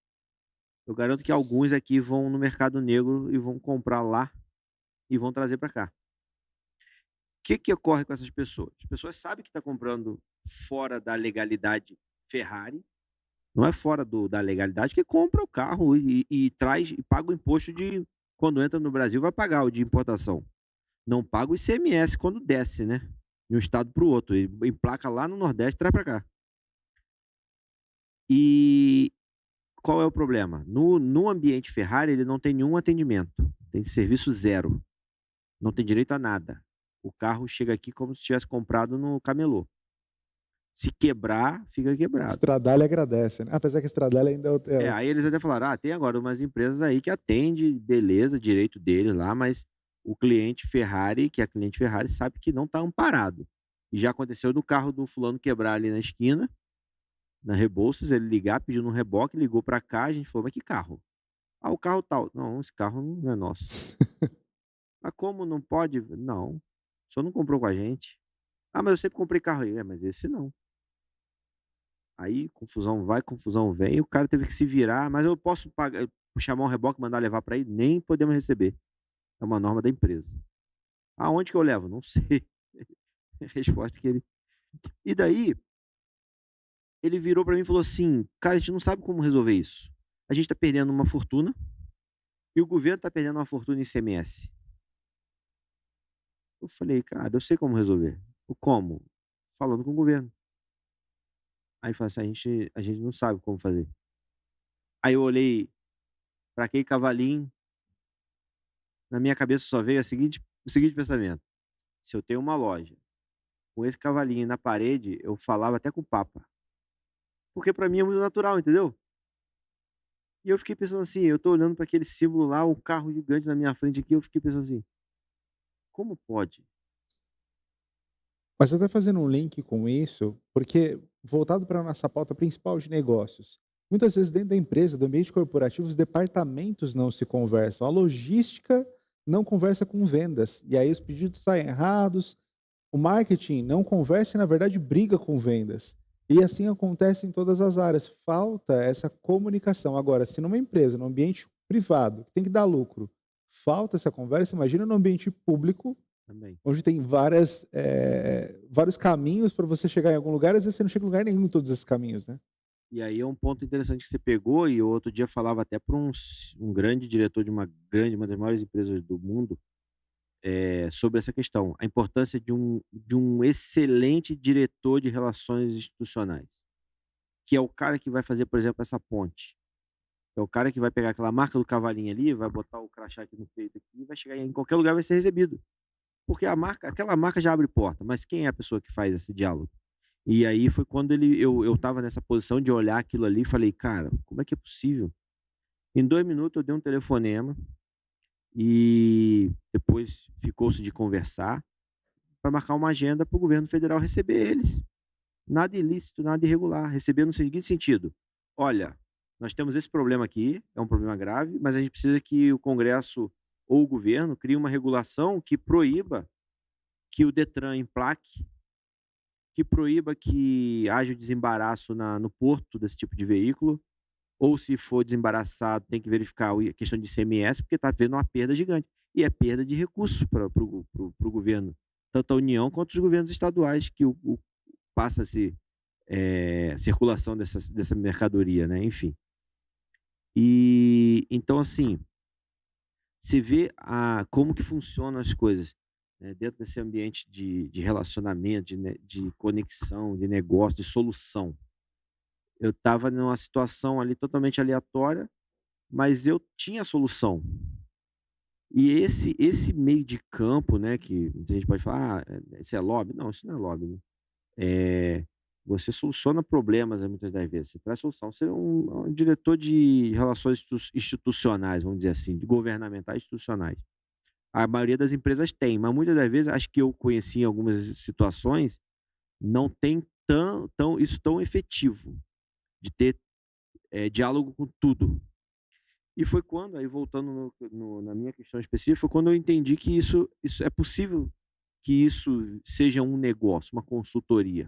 eu garanto que alguns aqui vão no mercado negro e vão comprar lá e vão trazer para cá". O que que ocorre com essas pessoas? As pessoas sabem que está comprando fora da legalidade Ferrari, não é fora da legalidade, que compra o carro e traz e paga o imposto de quando entra no Brasil, vai pagar o de importação. Não paga o ICMS quando desce, né, de um estado para o outro, ele emplaca lá no Nordeste e traz para cá. E qual é o problema? No ambiente Ferrari, ele não tem nenhum atendimento, tem serviço zero, não tem direito a nada. O carro chega aqui como se tivesse comprado no camelô. Se quebrar, fica quebrado. Stradale agradece, né? Apesar que Stradale ainda Aí eles até falaram: "Ah, tem agora umas empresas aí que atende, beleza, direito dele lá, mas o cliente Ferrari, que é cliente Ferrari, sabe que não tá amparado". E já aconteceu do carro do fulano quebrar ali na esquina, na Rebouças, ele ligar pedindo um reboque, ligou pra cá, a gente falou: "Mas que carro?". "Ah, o carro tal". "Não, esse carro não é nosso". "Mas como não pode?". "Não, o senhor não comprou com a gente". "Ah, mas eu sempre comprei carro aí". "É, mas esse não". Aí confusão vai, confusão vem, e o cara teve que se virar: "Mas eu posso pagar chamar um reboque e mandar levar para aí?". "Nem podemos receber, é uma norma da empresa". "Aonde que eu levo?". "Não sei". A resposta que ele e daí, ele virou para mim e falou assim: "Cara, a gente não sabe como resolver isso. A gente tá perdendo uma fortuna e o governo tá perdendo uma fortuna em ICMS". Eu falei: "Cara, eu sei como resolver". "O como?". "Falando com o governo". Aí ele falou assim: "A gente não sabe como fazer". Aí eu olhei para aquele cavalinho, na minha cabeça só veio o seguinte pensamento: se eu tenho uma loja com esse cavalinho na parede, eu falava até com o papa, porque para mim é muito natural, entendeu? E eu fiquei pensando assim, eu tô olhando para aquele símbolo lá, o carro gigante na minha frente aqui, eu fiquei pensando assim: "Como pode?". Mas até fazendo um link com isso, porque voltado para a nossa pauta principal de negócios, muitas vezes dentro da empresa, do ambiente corporativo, os departamentos não se conversam, a logística não conversa com vendas, e aí os pedidos saem errados, o marketing não conversa e, na verdade, briga com vendas. E assim acontece em todas as áreas. Falta essa comunicação. Agora, se numa empresa, num ambiente privado, que tem que dar lucro, falta essa conversa, imagina no ambiente público, Também. onde tem vários caminhos para você chegar em algum lugar, às vezes você não chega em lugar nenhum em todos esses caminhos, né. E aí é um ponto interessante que você pegou, e eu outro dia falava até para um grande diretor de uma das maiores empresas do mundo, sobre essa questão, a importância de um excelente diretor de relações institucionais, que é o cara que vai fazer, por exemplo, essa ponte. É o cara que vai pegar aquela marca do cavalinho ali, vai botar o crachá aqui no peito aqui, e vai chegar em qualquer lugar, vai ser recebido. Porque aquela marca já abre porta, mas quem é a pessoa que faz esse diálogo? E aí foi quando eu estava nessa posição de olhar aquilo ali e falei: "Cara, como é que é possível?". Em 2 minutos eu dei um telefonema, e depois ficou-se de conversar para marcar uma agenda para o governo federal receber eles. Nada ilícito, nada irregular, receber no seguinte sentido: "Olha, nós temos esse problema aqui, é um problema grave, mas a gente precisa que o Congresso ou o governo crie uma regulação que proíba que o Detran emplaque, que proíba que haja o desembaraço no porto desse tipo de veículo, ou se for desembaraçado tem que verificar a questão de ICMS, porque está havendo uma perda gigante". E é perda de recursos para o governo, tanto a União quanto os governos estaduais, que passa-se, circulação dessa mercadoria, né, enfim. E, então assim, você vê como que funcionam as coisas, né, dentro desse ambiente de relacionamento, de conexão, de negócio, de solução. Eu estava numa situação ali totalmente aleatória, mas eu tinha a solução. E esse meio de campo, né, que muita gente pode falar: "Ah, isso é lobby?". Não, isso não é lobby, né. Você soluciona problemas, né, muitas das vezes, você traz solução. Você é um diretor de relações institucionais, vamos dizer assim, de governamentais institucionais. A maioria das empresas tem, mas muitas das vezes, acho que eu conheci em algumas situações, não tem isso tão efetivo, de ter, diálogo com tudo. E foi quando, aí voltando na minha questão específica, foi quando eu entendi que isso é possível, que isso seja um negócio, uma consultoria.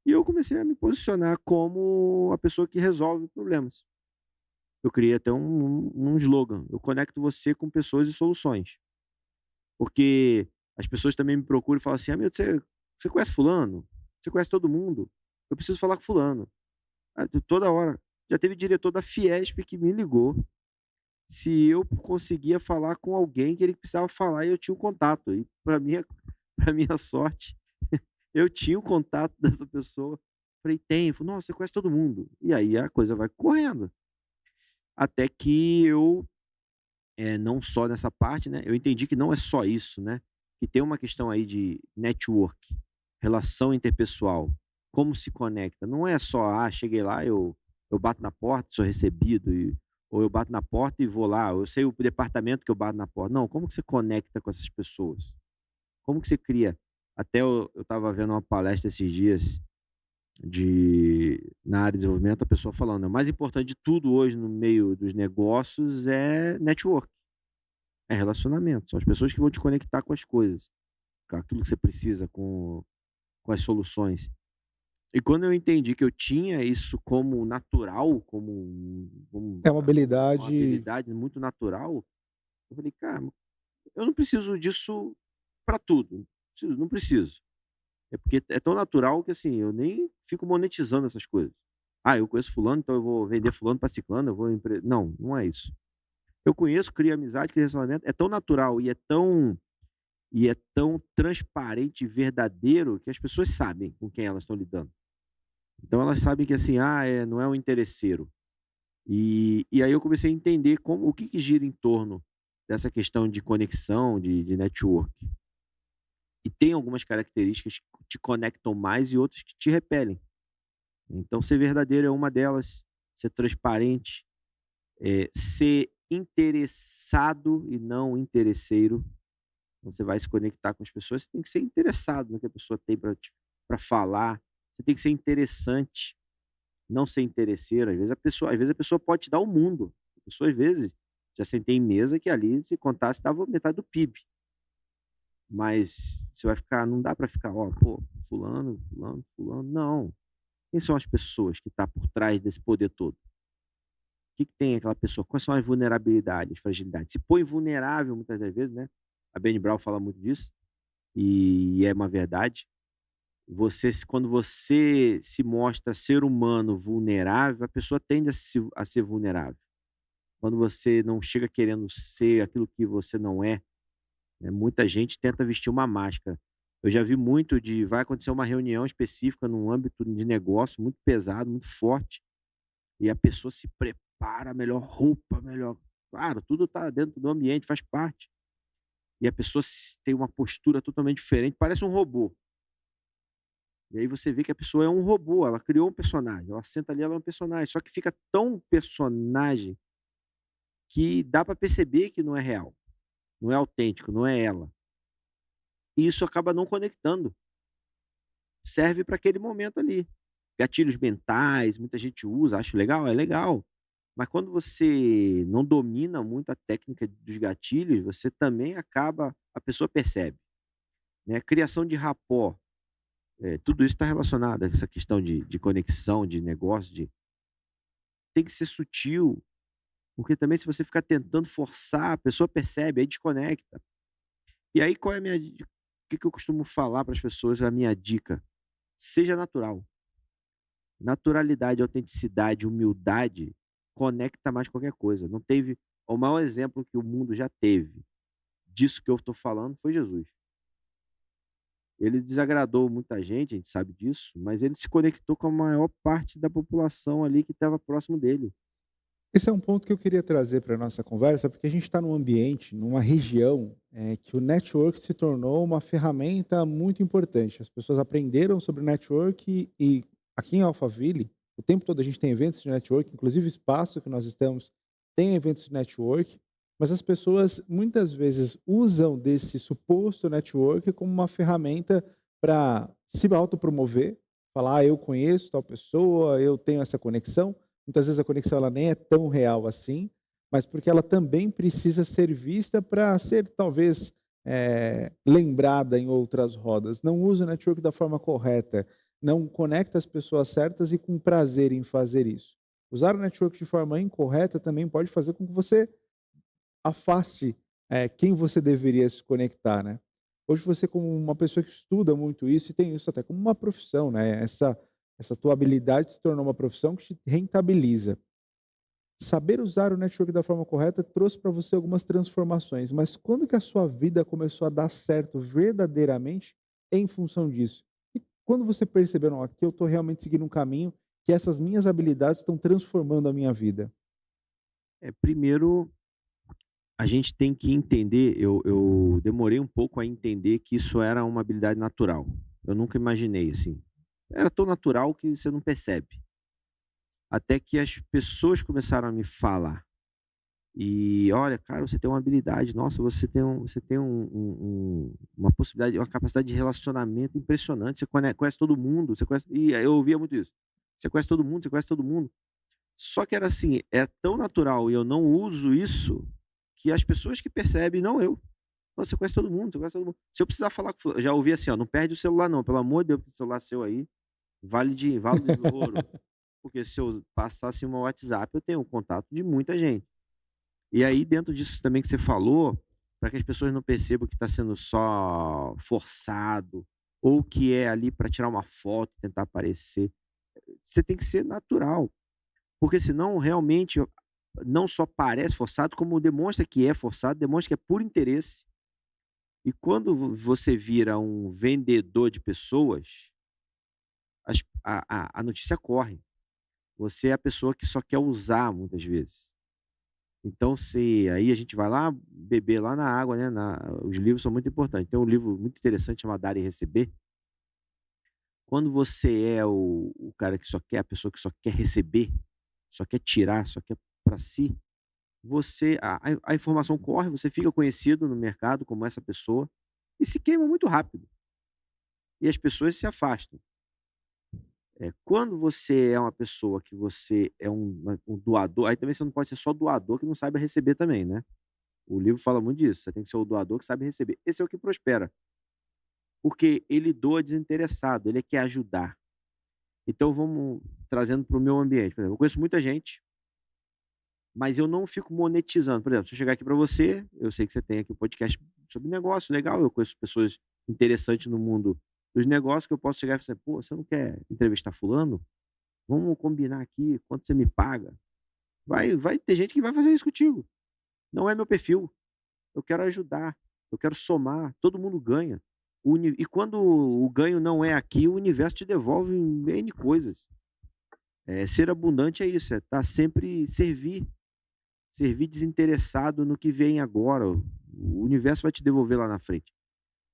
E eu comecei a me posicionar como a pessoa que resolve problemas. Eu criei até um slogan: "Eu conecto você com pessoas e soluções". Porque as pessoas também me procuram e falam assim: "Amigo, você conhece fulano? Você conhece todo mundo? Eu preciso falar com fulano". Toda hora. Já teve diretor da Fiesp que me ligou, se eu conseguia falar com alguém que ele precisava falar, e eu tinha o contato. E para minha pra minha sorte, eu tinha o contato dessa pessoa. Falei: "Tem". Falou: "Nossa, você conhece todo mundo". E aí a coisa vai correndo. Até que eu, não só nessa parte, né, eu entendi que não é só isso, né, que tem uma questão aí de network, relação interpessoal. como se conecta. Não é só, cheguei lá, eu bato na porta, sou recebido, ou eu bato na porta e vou lá, eu sei o departamento que eu bato na porta. Não, como que você conecta com essas pessoas? Como que você cria? Até eu estava vendo uma palestra esses dias na área de desenvolvimento, a pessoa falando: "O mais importante de tudo hoje no meio dos negócios é network, é relacionamento, são as pessoas que vão te conectar com as coisas, com aquilo que você precisa, com as soluções". E quando eu entendi que eu tinha isso como natural, É uma como uma habilidade. habilidade muito natural, eu falei: "Cara, eu não preciso disso para tudo, não preciso". É porque é tão natural que, assim, eu nem fico monetizando essas coisas. Eu conheço fulano, então eu vou vender fulano para ciclano, eu vou não, não é isso. Eu conheço, crio amizade, crio relacionamento, é tão natural e é tão transparente e verdadeiro que as pessoas sabem com quem elas estão lidando. Então elas sabem que, assim, não é um interesseiro. E aí eu comecei a entender o que gira em torno dessa questão de conexão, de network. E tem algumas características que te conectam mais e outras que te repelem. Então, ser verdadeiro é uma delas, ser transparente, ser interessado e não interesseiro. Quando você vai se conectar com as pessoas, você tem que ser interessado no que a pessoa tem para falar. Você tem que ser interessante, não ser interesseiro. Às vezes a pessoa pode te dar o mundo. A pessoa, às vezes, já sentei em mesa que ali, se contasse, dava metade do PIB. Mas você vai ficar, não dá para ficar, ó, pô, fulano, fulano, fulano. Não. Quem são as pessoas que tá por trás desse poder todo? Que tem aquela pessoa? Quais são as vulnerabilidades, fragilidades? Se põe vulnerável muitas das vezes, né? A Brené Brown fala muito disso, e é uma verdade. Quando você se mostra ser humano vulnerável, a pessoa tende a ser vulnerável. Quando você não chega querendo ser aquilo que você não é, né, muita gente tenta vestir uma máscara. Eu já vi muito vai acontecer uma reunião específica num âmbito de negócio muito pesado, muito forte, e a pessoa se prepara, melhor roupa, melhor, claro, tudo está dentro do ambiente, faz parte. E a pessoa tem uma postura totalmente diferente, parece um robô. E aí você vê que a pessoa é um robô, ela criou um personagem, ela senta ali, ela é um personagem, só que fica tão personagem que dá para perceber que não é real, não é autêntico, não é ela. E isso acaba não conectando, serve para aquele momento ali. Gatilhos mentais, muita gente usa, acho legal, é legal. Mas quando você não domina muito a técnica dos gatilhos, você também a pessoa percebe, né? Criação de rapport, tudo isso está relacionado a essa questão de conexão, de negócio, tem que ser sutil, porque também se você ficar tentando forçar, a pessoa percebe, aí desconecta. E aí qual é a o que que eu costumo falar para as pessoas, a minha dica? Seja natural. Naturalidade, autenticidade, humildade conecta mais qualquer coisa. Não teve o maior exemplo que o mundo já teve disso que eu estou falando foi Jesus. Ele desagradou muita gente, a gente sabe disso, mas ele se conectou com a maior parte da população ali que estava próximo dele. Esse é um ponto que eu queria trazer para a nossa conversa, porque a gente está num ambiente, numa região, que o network se tornou uma ferramenta muito importante. As pessoas aprenderam sobre network e aqui em Alphaville, o tempo todo a gente tem eventos de network, inclusive o espaço que nós estamos tem eventos de network, mas as pessoas muitas vezes usam desse suposto network como uma ferramenta para se autopromover, falar: "Eu conheço tal pessoa, eu tenho essa conexão". Muitas vezes a conexão ela nem é tão real assim, mas porque ela também precisa ser vista para ser talvez, lembrada em outras rodas. Não usa o network da forma correta, não conecta as pessoas certas e com prazer em fazer isso. Usar o network de forma incorreta também pode fazer com que você afaste, quem você deveria se conectar, né. Hoje você como uma pessoa que estuda muito isso e tem isso até como uma profissão, né, essa tua habilidade se tornou uma profissão que te rentabiliza. Saber usar o network da forma correta trouxe para você algumas transformações, mas quando que a sua vida começou a dar certo verdadeiramente em função disso? E quando você percebeu: "Não, aqui eu estou realmente seguindo um caminho que essas minhas habilidades estão transformando a minha vida"? Primeiro a gente tem que entender, eu demorei um pouco a entender que isso era uma habilidade natural. Eu nunca imaginei assim. Era tão natural que você não percebe. Até que as pessoas começaram a me falar. E olha, cara, você tem uma habilidade, nossa, você tem uma possibilidade, uma capacidade de relacionamento impressionante. Você conhece todo mundo, você conhece. E aí eu ouvia muito isso. Você conhece todo mundo, você conhece todo mundo. Só que era assim, é tão natural e eu não uso isso, que as pessoas que percebem, não eu. Você conhece todo mundo, você conhece todo mundo. Se eu precisar falar com fulano, eu já ouvi assim, ó, não perde o celular não, pelo amor de Deus, esse celular seu aí, vale de ouro. Porque se eu passasse um WhatsApp, eu tenho um contato de muita gente. E aí, dentro disso também que você falou, para que as pessoas não percebam que está sendo só forçado, ou que é ali para tirar uma foto, tentar aparecer, você tem que ser natural, porque senão realmente não só parece forçado, como demonstra que é forçado, demonstra que é por interesse. E quando você vira um vendedor de pessoas, a notícia corre. Você é a pessoa que só quer usar muitas vezes. Então, se aí a gente vai lá beber lá na água, né, os livros são muito importantes. Tem um livro muito interessante chamado Dar e Receber. Quando você é o cara que só quer, a pessoa que só quer receber, só quer tirar, só quer para si, você a informação corre, você fica conhecido no mercado como essa pessoa e se queima muito rápido. E as pessoas se afastam. Quando você é uma pessoa que você é um doador, aí também você não pode ser só doador que não saiba receber também, né? O livro fala muito disso, você tem que ser o doador que sabe receber. Esse é o que prospera, porque ele doa desinteressado, ele quer ajudar. Então vamos trazendo para o meu ambiente, por exemplo, eu conheço muita gente, mas eu não fico monetizando. Por exemplo, se eu chegar aqui para você, eu sei que você tem aqui um podcast sobre negócio, legal, eu conheço pessoas interessantes no mundo dos negócios que eu posso chegar e falar assim: "Pô, você não quer entrevistar fulano? Vamos combinar aqui, quanto você me paga?". Vai ter gente que vai fazer isso contigo. Não é meu perfil. Eu quero ajudar, eu quero somar, todo mundo ganha. E quando o ganho não é aqui, o universo te devolve em N coisas. Ser abundante é isso, é estar sempre servir desinteressado no que vem agora. O universo vai te devolver lá na frente.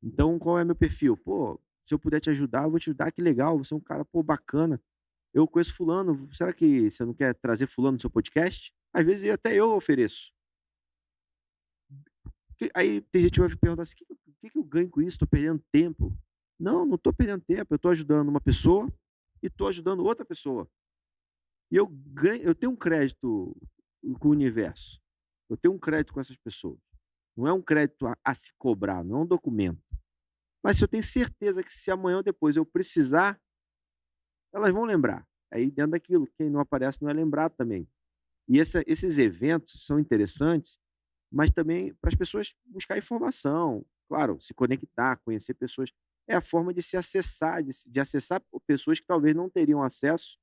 Então, qual é meu perfil? Pô, se eu puder te ajudar, eu vou te ajudar, que legal, você é um cara, pô, bacana. Eu conheço fulano, será que você não quer trazer fulano no seu podcast? Às vezes até eu ofereço. Aí tem gente que vai me perguntar assim: "O que que eu ganho com isso? Estou perdendo tempo". Não, não estou perdendo tempo, eu estou ajudando uma pessoa e estou ajudando outra pessoa. E eu tenho um crédito com o universo, eu tenho um crédito com essas pessoas. Não é um crédito a se cobrar, não é um documento. Mas se eu tenho certeza que se amanhã ou depois eu precisar, elas vão lembrar. Aí dentro daquilo, quem não aparece não é lembrado também. E esses eventos são interessantes, mas também para as pessoas buscar informação, claro, se conectar, conhecer pessoas. É a forma de se acessar, de acessar pessoas que talvez não teriam acesso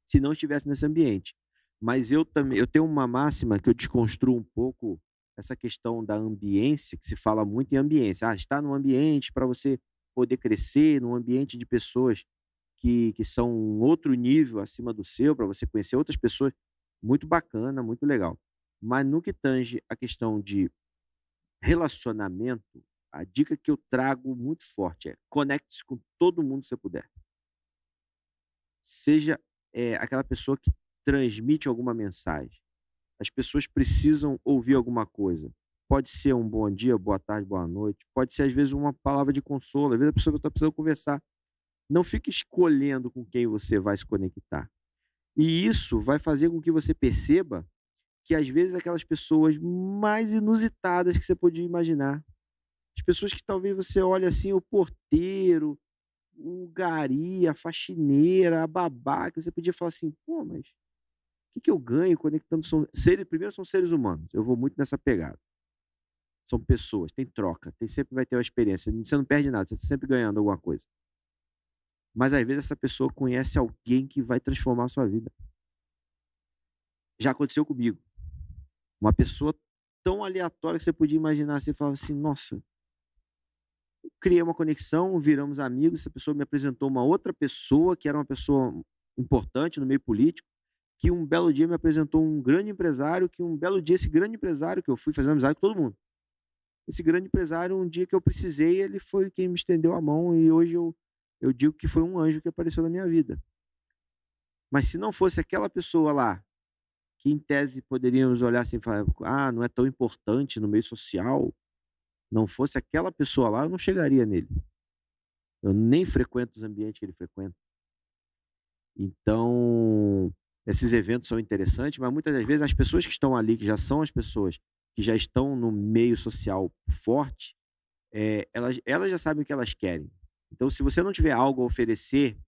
se não estivesse nesse ambiente. Mas eu tenho uma máxima que eu desconstruo um pouco essa questão da ambiência, que se fala muito em ambiência. Ah, estar num ambiente para você poder crescer, num ambiente de pessoas que são um outro nível acima do seu, para você conhecer outras pessoas, muito bacana, muito legal. Mas no que tange a questão de relacionamento, a dica que eu trago muito forte é: conecte-se com todo mundo que você puder. Seja, aquela pessoa que transmite alguma mensagem. As pessoas precisam ouvir alguma coisa. Pode ser um bom dia, boa tarde, boa noite, pode ser às vezes uma palavra de consolo, às vezes a pessoa está precisando conversar. Não fique escolhendo com quem você vai se conectar. E isso vai fazer com que você perceba que às vezes aquelas pessoas mais inusitadas que você podia imaginar, as pessoas que talvez você olhe assim, o porteiro, o gari, a faxineira, a babá, que você podia falar assim: "Pô, mas o que que eu ganho conectando?". Primeiro são seres humanos, eu vou muito nessa pegada. São pessoas, tem troca, sempre vai ter uma experiência, você não perde nada, você está sempre ganhando alguma coisa. Mas às vezes essa pessoa conhece alguém que vai transformar a sua vida. Já aconteceu comigo. Uma pessoa tão aleatória que você podia imaginar, você falava assim: "Nossa", criei uma conexão, viramos amigos, essa pessoa me apresentou uma outra pessoa, que era uma pessoa importante no meio político, que um belo dia me apresentou um grande empresário, que um belo dia esse grande empresário, que eu fui fazer amizade com todo mundo, esse grande empresário, um dia que eu precisei, ele foi quem me estendeu a mão e hoje eu digo que foi um anjo que apareceu na minha vida. Mas se não fosse aquela pessoa lá, que em tese poderíamos olhar assim e falar: "Ah, não é tão importante no meio social", não fosse aquela pessoa lá, eu não chegaria nele. Eu nem frequento os ambientes que ele frequenta. Então, esses eventos são interessantes, mas muitas das vezes as pessoas que estão ali, que já são as pessoas que já estão no meio social forte, elas já sabem o que elas querem. Então, se você não tiver algo a oferecer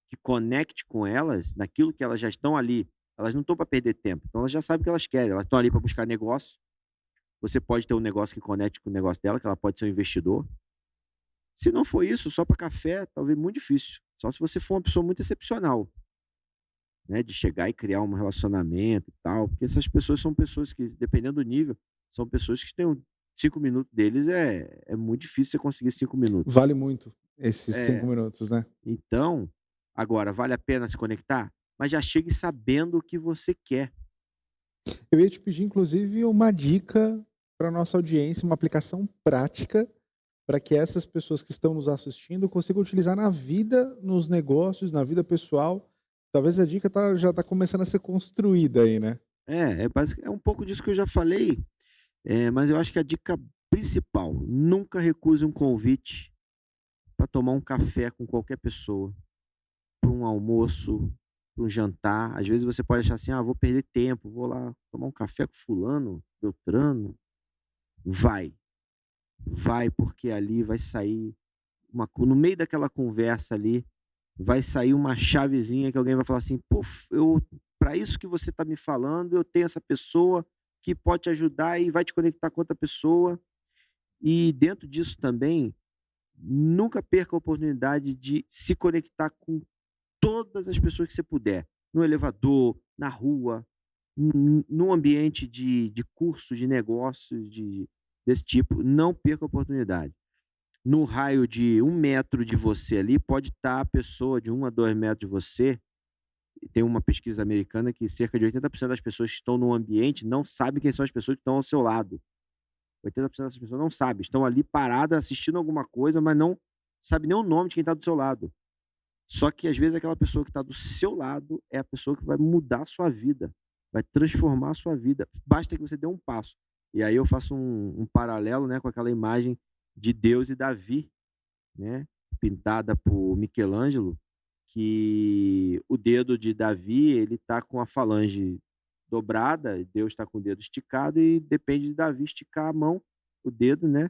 que conecte com elas, naquilo que elas já estão ali, elas não estão para perder tempo, então elas já sabem o que elas querem, elas estão ali para buscar negócio. Você pode ter um negócio que conecte com o negócio dela, que ela pode ser um investidor. Se não for isso, só para café, talvez muito difícil. Só se você for uma pessoa muito excepcional, né, de chegar e criar um relacionamento e tal, porque essas pessoas são pessoas que, dependendo do nível, são pessoas que têm 5 minutos deles, é muito difícil você conseguir 5 minutos. Vale muito esses 5 É, minutos, né? então, agora, vale a pena se conectar? Mas já chegue sabendo o que você quer. Eu ia te pedir, inclusive, uma dica para nossa audiência, uma aplicação prática para que essas pessoas que estão nos assistindo consigam utilizar na vida, nos negócios, na vida pessoal. Talvez a dica já está começando a ser construída aí, né? É um pouco disso que eu já falei, mas eu acho que a dica principal, nunca recuse um convite para tomar um café com qualquer pessoa, para um almoço, para um jantar. Às vezes você pode achar assim: "Ah, vou perder tempo, vou lá tomar um café com fulano, beltrano". Vai, vai, porque ali vai sair no meio daquela conversa ali, vai sair uma chavezinha que alguém vai falar assim: "Pô, eu para isso que você está me falando, eu tenho essa pessoa que pode te ajudar e vai te conectar com outra pessoa". E dentro disso também, nunca perca a oportunidade de se conectar com todas as pessoas que você puder, no elevador, na rua, num ambiente de curso, de negócios, desse tipo, não perca a oportunidade. No raio de 1 metro de você ali, pode estar a pessoa de 1 a 2 metros de você. Tem uma pesquisa americana que cerca de 80% das pessoas que estão no ambiente não sabem quem são as pessoas que estão ao seu lado. 80% dessas pessoas não sabem, estão ali paradas assistindo alguma coisa, mas não sabe nem o nome de quem está do seu lado. Só que às vezes aquela pessoa que está do seu lado é a pessoa que vai mudar a sua vida, vai transformar a sua vida. Basta que você dê um passo. E aí eu faço um paralelo, né, com aquela imagem de Deus e Davi, né, pintada por Michelangelo, que o dedo de Davi, ele está com a falange dobrada, Deus está com o dedo esticado e depende de Davi esticar a mão, o dedo, né,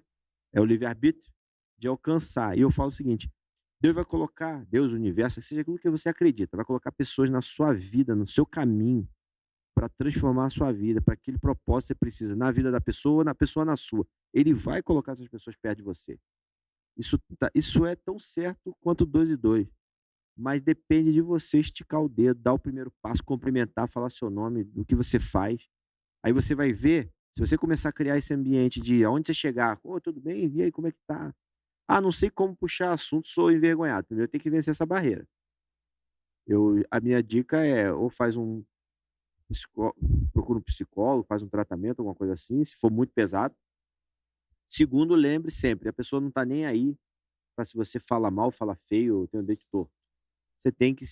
é o livre-arbítrio de alcançar. E eu falo o seguinte: Deus vai colocar, Deus, o universo, seja aquilo que você acredita, vai colocar pessoas na sua vida, no seu caminho, para transformar a sua vida, para aquele propósito que você precisa, na vida da pessoa, na pessoa na sua. Ele vai colocar essas pessoas perto de você. Isso é tão certo quanto 2 e 2. Mas depende de você esticar o dedo, dar o primeiro passo, cumprimentar, falar seu nome, do que você faz. Aí você vai ver, se você começar a criar esse ambiente de aonde você chegar: "Ô, tudo bem? E aí, como é que tá?". "Ah, não sei como puxar assunto, sou envergonhado". Primeiro tem que vencer essa barreira. A minha dica é: ou faz psicó procura um psicólogo, faz um tratamento, alguma coisa assim, se for muito pesado. Segundo, lembre sempre, a pessoa não está nem aí para se você fala mal, fala feio ou tem o dente torto. Você tem que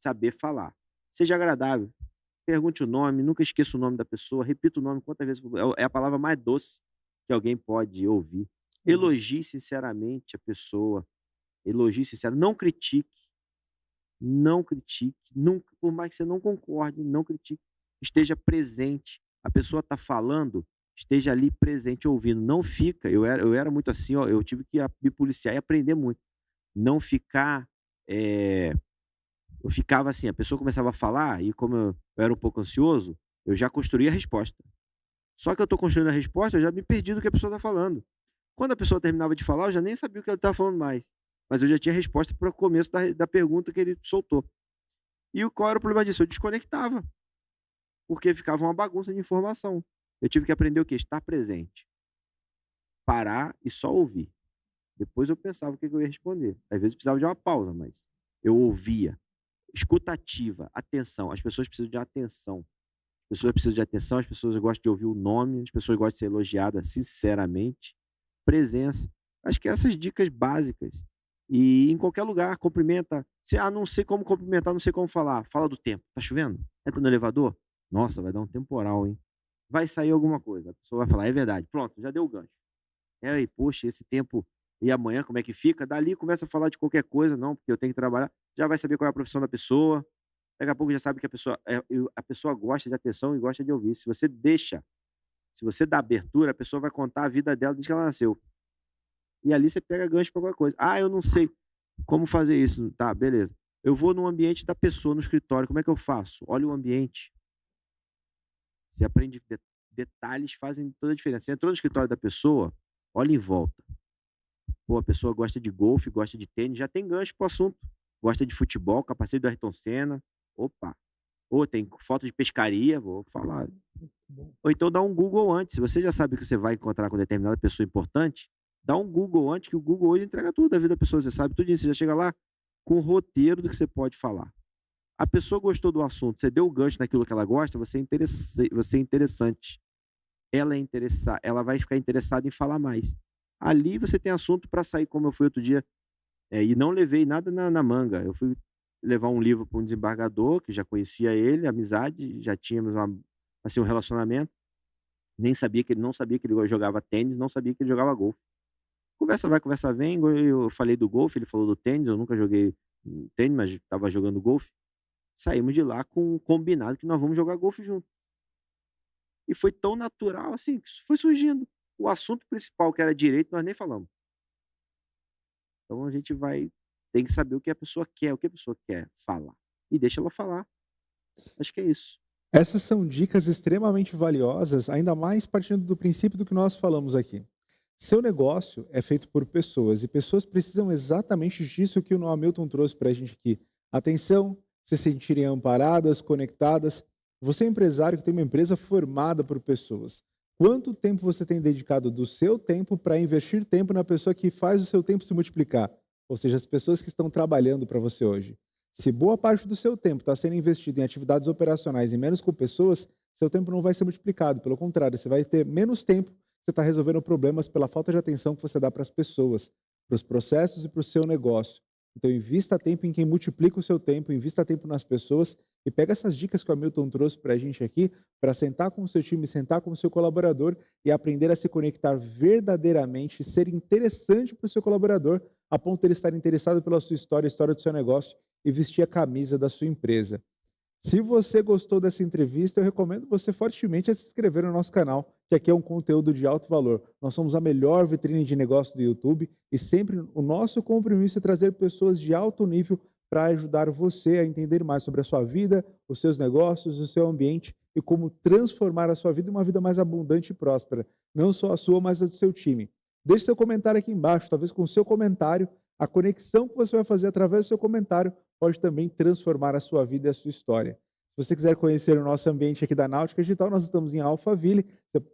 saber falar. Seja agradável. Pergunte o nome, nunca esqueça o nome da pessoa, repita o nome quantas vezes for. É a palavra mais doce que alguém pode ouvir. Uhum. Elogie sinceramente a pessoa. Elogie sincero. Não critique. Não critique. Nunca, por mais que você não concorde, não critique. Esteja presente. A pessoa está falando, esteja ali presente, ouvindo. Não fica. Eu era muito assim, ó, eu tive que me policiar e aprender muito. Não ficar. eh, eu ficava assim, a pessoa começava a falar e como eu era um pouco ansioso, eu já construía a resposta. Só que eu estou construindo a resposta, eu já me perdi do que a pessoa está falando. Quando a pessoa terminava de falar, eu já nem sabia o que ela estava falando mais. Mas eu já tinha a resposta para o começo da pergunta que ele soltou. E qual era o problema disso? Eu desconectava, porque ficava uma bagunça de informação. Eu tive que aprender o quê? Estar presente. Parar e só ouvir. Depois eu pensava o que eu ia responder. Às vezes precisava de uma pausa, mas eu ouvia. Escutativa, atenção. As pessoas precisam de atenção. As pessoas precisam de atenção, as pessoas gostam de ouvir o nome, as pessoas gostam de ser elogiadas sinceramente. Presença. Acho que essas dicas básicas. E em qualquer lugar, cumprimenta. Se, não sei como cumprimentar, não sei como falar. Fala do tempo. Tá chovendo? Entra no elevador? Nossa, vai dar um temporal, hein? Vai sair alguma coisa. A pessoa vai falar, é verdade. Pronto, já deu o gancho. É aí, poxa, esse tempo e amanhã como é que fica? Dali começa a falar de qualquer coisa, não, porque eu tenho que trabalhar. Já vai saber qual é a profissão da pessoa. Daqui a pouco já sabe que a pessoa gosta de atenção e gosta de ouvir. Se você dá abertura, a pessoa vai contar a vida dela desde que ela nasceu. E ali você pega gancho para qualquer coisa. Ah, eu não sei como fazer isso. Tá, beleza. Eu vou no ambiente da pessoa, no escritório. Como é que eu faço? Olha o ambiente. Você aprende que detalhes fazem toda a diferença. Você entrou no escritório da pessoa, olha em volta. Pô, a pessoa gosta de golfe, gosta de tênis, já tem gancho pro assunto. Gosta de futebol, capacete do Ayrton Senna. Opa. Ou tem foto de pescaria, vou falar. Ou então dá um Google antes. Se você já sabe que você vai encontrar com determinada pessoa importante, dá um Google antes, que o Google hoje entrega tudo da vida da pessoa. Você sabe tudo isso. Você já chega lá com o roteiro do que você pode falar. A pessoa gostou do assunto, você deu o gancho naquilo que ela gosta, você é interessante. Ela vai ficar interessada em falar mais. Ali você tem assunto para sair, como eu fui outro dia, e não levei nada na manga. Eu fui levar um livro para um desembargador, que já conhecia ele, amizade, já tínhamos assim, um relacionamento. Nem sabia que ele não sabia que ele jogava tênis, não sabia que ele jogava golfe. Conversa vai, conversa vem. Eu falei do golfe, ele falou do tênis. Eu nunca joguei tênis, mas estava jogando golfe. Saímos de lá com um combinado que nós vamos jogar golfe junto. E foi tão natural assim, que isso foi surgindo. O assunto principal, que era direito, nós nem falamos. Então a gente tem que saber o que a pessoa quer, o que a pessoa quer falar. E deixa ela falar. Acho que é isso. Essas são dicas extremamente valiosas, ainda mais partindo do princípio do que nós falamos aqui. Seu negócio é feito por pessoas e pessoas precisam exatamente disso que o Hamilton trouxe para a gente aqui. Atenção, se sentirem amparadas, conectadas. Você é empresário que tem uma empresa formada por pessoas. Quanto tempo você tem dedicado do seu tempo para investir tempo na pessoa que faz o seu tempo se multiplicar? Ou seja, as pessoas que estão trabalhando para você hoje. Se boa parte do seu tempo está sendo investido em atividades operacionais e menos com pessoas, seu tempo não vai ser multiplicado. Pelo contrário, você vai ter menos tempo, você está resolvendo problemas pela falta de atenção que você dá para as pessoas, para os processos e para o seu negócio. Então, invista tempo em quem multiplica o seu tempo, invista tempo nas pessoas e pega essas dicas que o Hamilton trouxe para a gente aqui, para sentar com o seu time, sentar com o seu colaborador e aprender a se conectar verdadeiramente, ser interessante para o seu colaborador, a ponto de ele estar interessado pela sua história, a história do seu negócio e vestir a camisa da sua empresa. Se você gostou dessa entrevista, eu recomendo você fortemente a se inscrever no nosso canal, que aqui é um conteúdo de alto valor. Nós somos a melhor vitrine de negócio do YouTube e sempre o nosso compromisso é trazer pessoas de alto nível para ajudar você a entender mais sobre a sua vida, os seus negócios, o seu ambiente e como transformar a sua vida em uma vida mais abundante e próspera. Não só a sua, mas a do seu time. Deixe seu comentário aqui embaixo, talvez com o seu comentário, a conexão que você vai fazer através do seu comentário pode também transformar a sua vida e a sua história. Se você quiser conhecer o nosso ambiente aqui da Náutica Digital, nós estamos em Alphaville.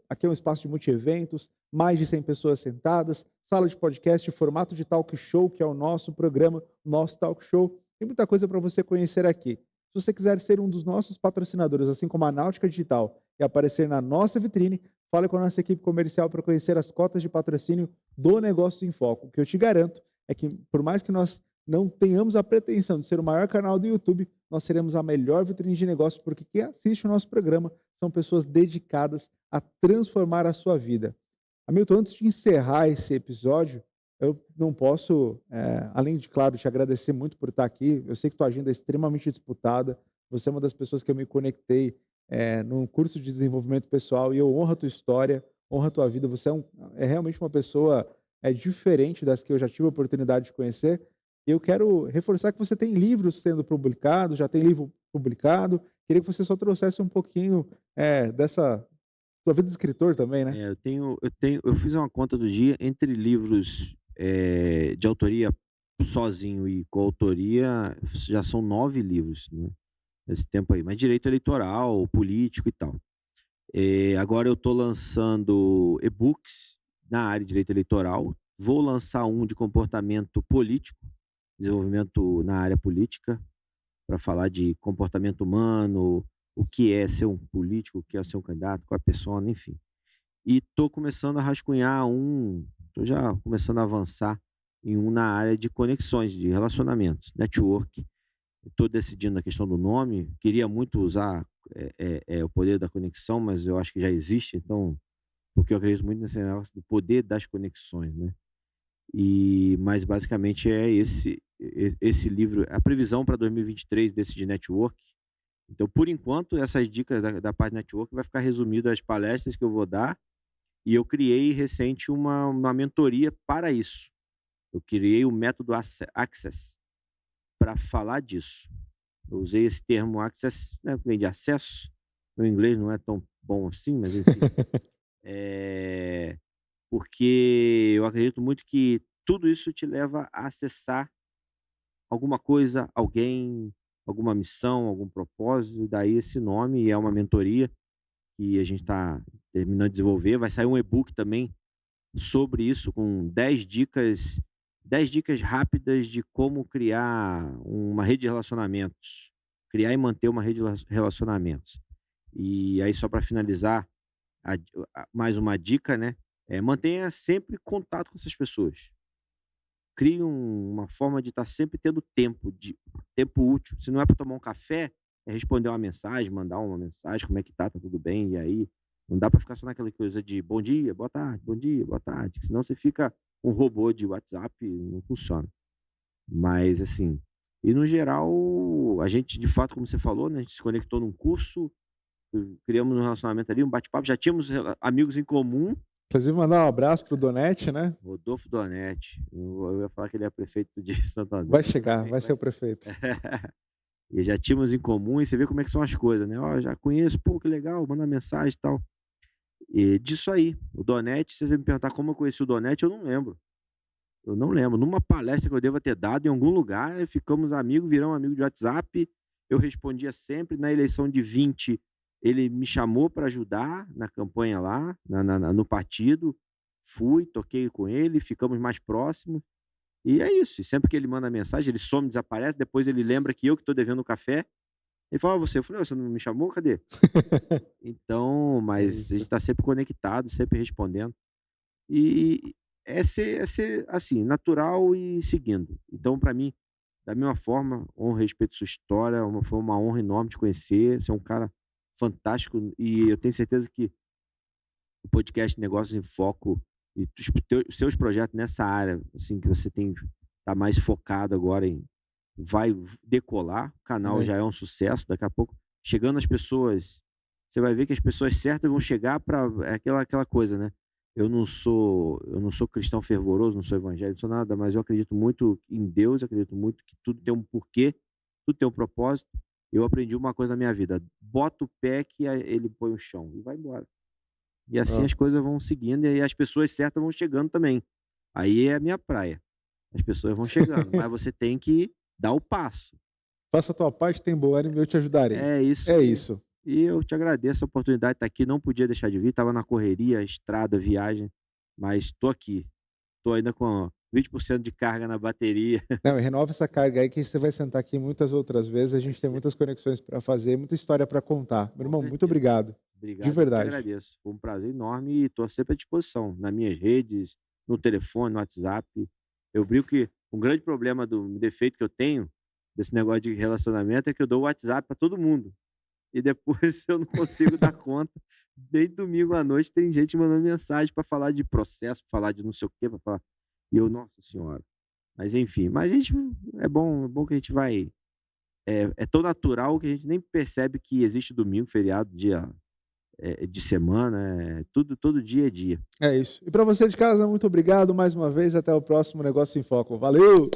Aqui é um espaço de multi-eventos, mais de 100 pessoas sentadas, sala de podcast, formato de talk show, que é o nosso programa, nosso talk show. Tem muita coisa para você conhecer aqui. Se você quiser ser um dos nossos patrocinadores, assim como a Náutica Digital, e aparecer na nossa vitrine, fale com a nossa equipe comercial para conhecer as cotas de patrocínio do Negócios em Foco. O que eu te garanto é que, por mais que nós não tenhamos a pretensão de ser o maior canal do YouTube, nós seremos a melhor vitrine de negócios, porque quem assiste o nosso programa são pessoas dedicadas a transformar a sua vida. Hamilton, antes de encerrar esse episódio, eu não posso, além de, claro, te agradecer muito por estar aqui. Eu sei que tua agenda é extremamente disputada. Você é uma das pessoas que eu me conectei num curso de desenvolvimento pessoal e eu honro a tua história, honro a tua vida. Você é realmente uma pessoa diferente das que eu já tive a oportunidade de conhecer. Eu quero reforçar que você tem livros sendo publicados, já tem livro publicado. Queria que você só trouxesse um pouquinho dessa sua vida de escritor também, né? Eu fiz uma conta do dia entre livros de autoria sozinho e coautoria, já são 9 livros, né? Nesse tempo aí, mas direito eleitoral, político e tal. Agora eu estou lançando e-books na área de direito eleitoral. Vou lançar um de comportamento político, desenvolvimento na área política, para falar de comportamento humano, o que é ser um político, o que é ser um candidato, qual é a persona, enfim. E estou começando a rascunhar estou já começando a avançar e um na área de conexões, de relacionamentos, network. Estou decidindo a questão do nome, queria muito usar o poder da conexão, mas eu acho que já existe, então, porque eu acredito muito nesse negócio do poder das conexões, né? Mas basicamente é esse livro, a previsão para 2023 desse de network. Então, por enquanto, essas dicas da parte de network vai ficar resumido às palestras que eu vou dar, e eu criei recente uma mentoria para isso. Eu criei o método Access para falar disso. Eu usei esse termo Access, né, que vem de acesso. Meu inglês não é tão bom assim, mas enfim. Porque eu acredito muito que tudo isso te leva a acessar alguma coisa, alguém, alguma missão, algum propósito, e daí esse nome, e é uma mentoria que a gente está terminando de desenvolver. Vai sair um e-book também sobre isso, com 10 dicas rápidas de como criar uma rede de relacionamentos, criar e manter uma rede de relacionamentos. E aí, só para finalizar, mais uma dica, né? Mantenha sempre contato com essas pessoas. Crie uma forma de estar sempre tendo tempo útil. Se não é para tomar um café, é responder uma mensagem, mandar uma mensagem, como é que tá tudo bem? E aí, não dá para ficar só naquela coisa de bom dia, boa tarde, bom dia, boa tarde, senão você fica um robô de WhatsApp, não funciona. Mas assim, e no geral, a gente de fato, como você falou, né, a gente se conectou num curso, criamos um relacionamento ali, um bate-papo, já tínhamos amigos em comum. Inclusive, mandar um abraço pro Donete, né? Rodolfo Donete. Eu ia falar que ele é prefeito de Santo André. Vai chegar, vai ser o prefeito. E já tínhamos em comum, e você vê como é que são as coisas, né? Ó, já conheço, pô, que legal, manda mensagem e tal. E disso aí, o Donete, se você me perguntar como eu conheci o Donete, eu não lembro. Eu não lembro. Numa palestra que eu devo ter dado em algum lugar, ficamos amigos, viramos amigos de WhatsApp. Eu respondia sempre. Na eleição de 20, ele me chamou para ajudar na campanha lá, no partido. Fui, toquei com ele, ficamos mais próximos. E é isso. E sempre que ele manda mensagem, ele some, desaparece. Depois ele lembra que eu que estou devendo o café. Ele fala: você? Eu falei: você não me chamou? Cadê? Então, mas a gente está sempre conectado, sempre respondendo. E é ser assim, natural e seguindo. Então, para mim, da mesma forma, honro e respeito sua história, foi uma honra enorme te conhecer. Você é um cara fantástico, e eu tenho certeza que o podcast Negócios em Foco e os seus projetos nessa área, assim, que você tá mais focado agora vai decolar. O canal já é um sucesso. Daqui a pouco, chegando as pessoas, você vai ver que as pessoas certas vão chegar para aquela coisa, né? Eu não sou cristão fervoroso, não sou evangélico, não sou nada, mas eu acredito muito em Deus, acredito muito que tudo tem um porquê, tudo tem um propósito. Eu aprendi uma coisa na minha vida: bota o pé que ele põe o chão e vai embora. E assim as coisas vão seguindo, e aí as pessoas certas vão chegando também. Aí é a minha praia. As pessoas vão chegando, mas você tem que dar o passo. Faça a tua parte, tem bom ânimo, eu te ajudarei. É isso. É isso. E eu te agradeço a oportunidade de estar aqui. Não podia deixar de vir, estava na correria, estrada, viagem, mas estou aqui. Estou ainda com 20% de carga na bateria. Não, renova essa carga aí que você vai sentar aqui muitas outras vezes. A gente tem muitas conexões para fazer, muita história para contar. Meu irmão, muito obrigado. Obrigado, de verdade. Eu que agradeço. Foi um prazer enorme e estou sempre à disposição, nas minhas redes, no telefone, no WhatsApp. Eu brinco que um grande problema do defeito que eu tenho desse negócio de relacionamento é que eu dou o WhatsApp para todo mundo. E depois eu não consigo dar conta. Desde domingo à noite tem gente mandando mensagem para falar de processo, para falar de não sei o quê, para falar. E eu, nossa senhora. Mas enfim, mas a gente é bom que a gente vai. É tão natural que a gente nem percebe que existe domingo, feriado, dia de semana, todo dia é dia. É isso. E para você de casa, muito obrigado mais uma vez. Até o próximo Negócio em Foco. Valeu!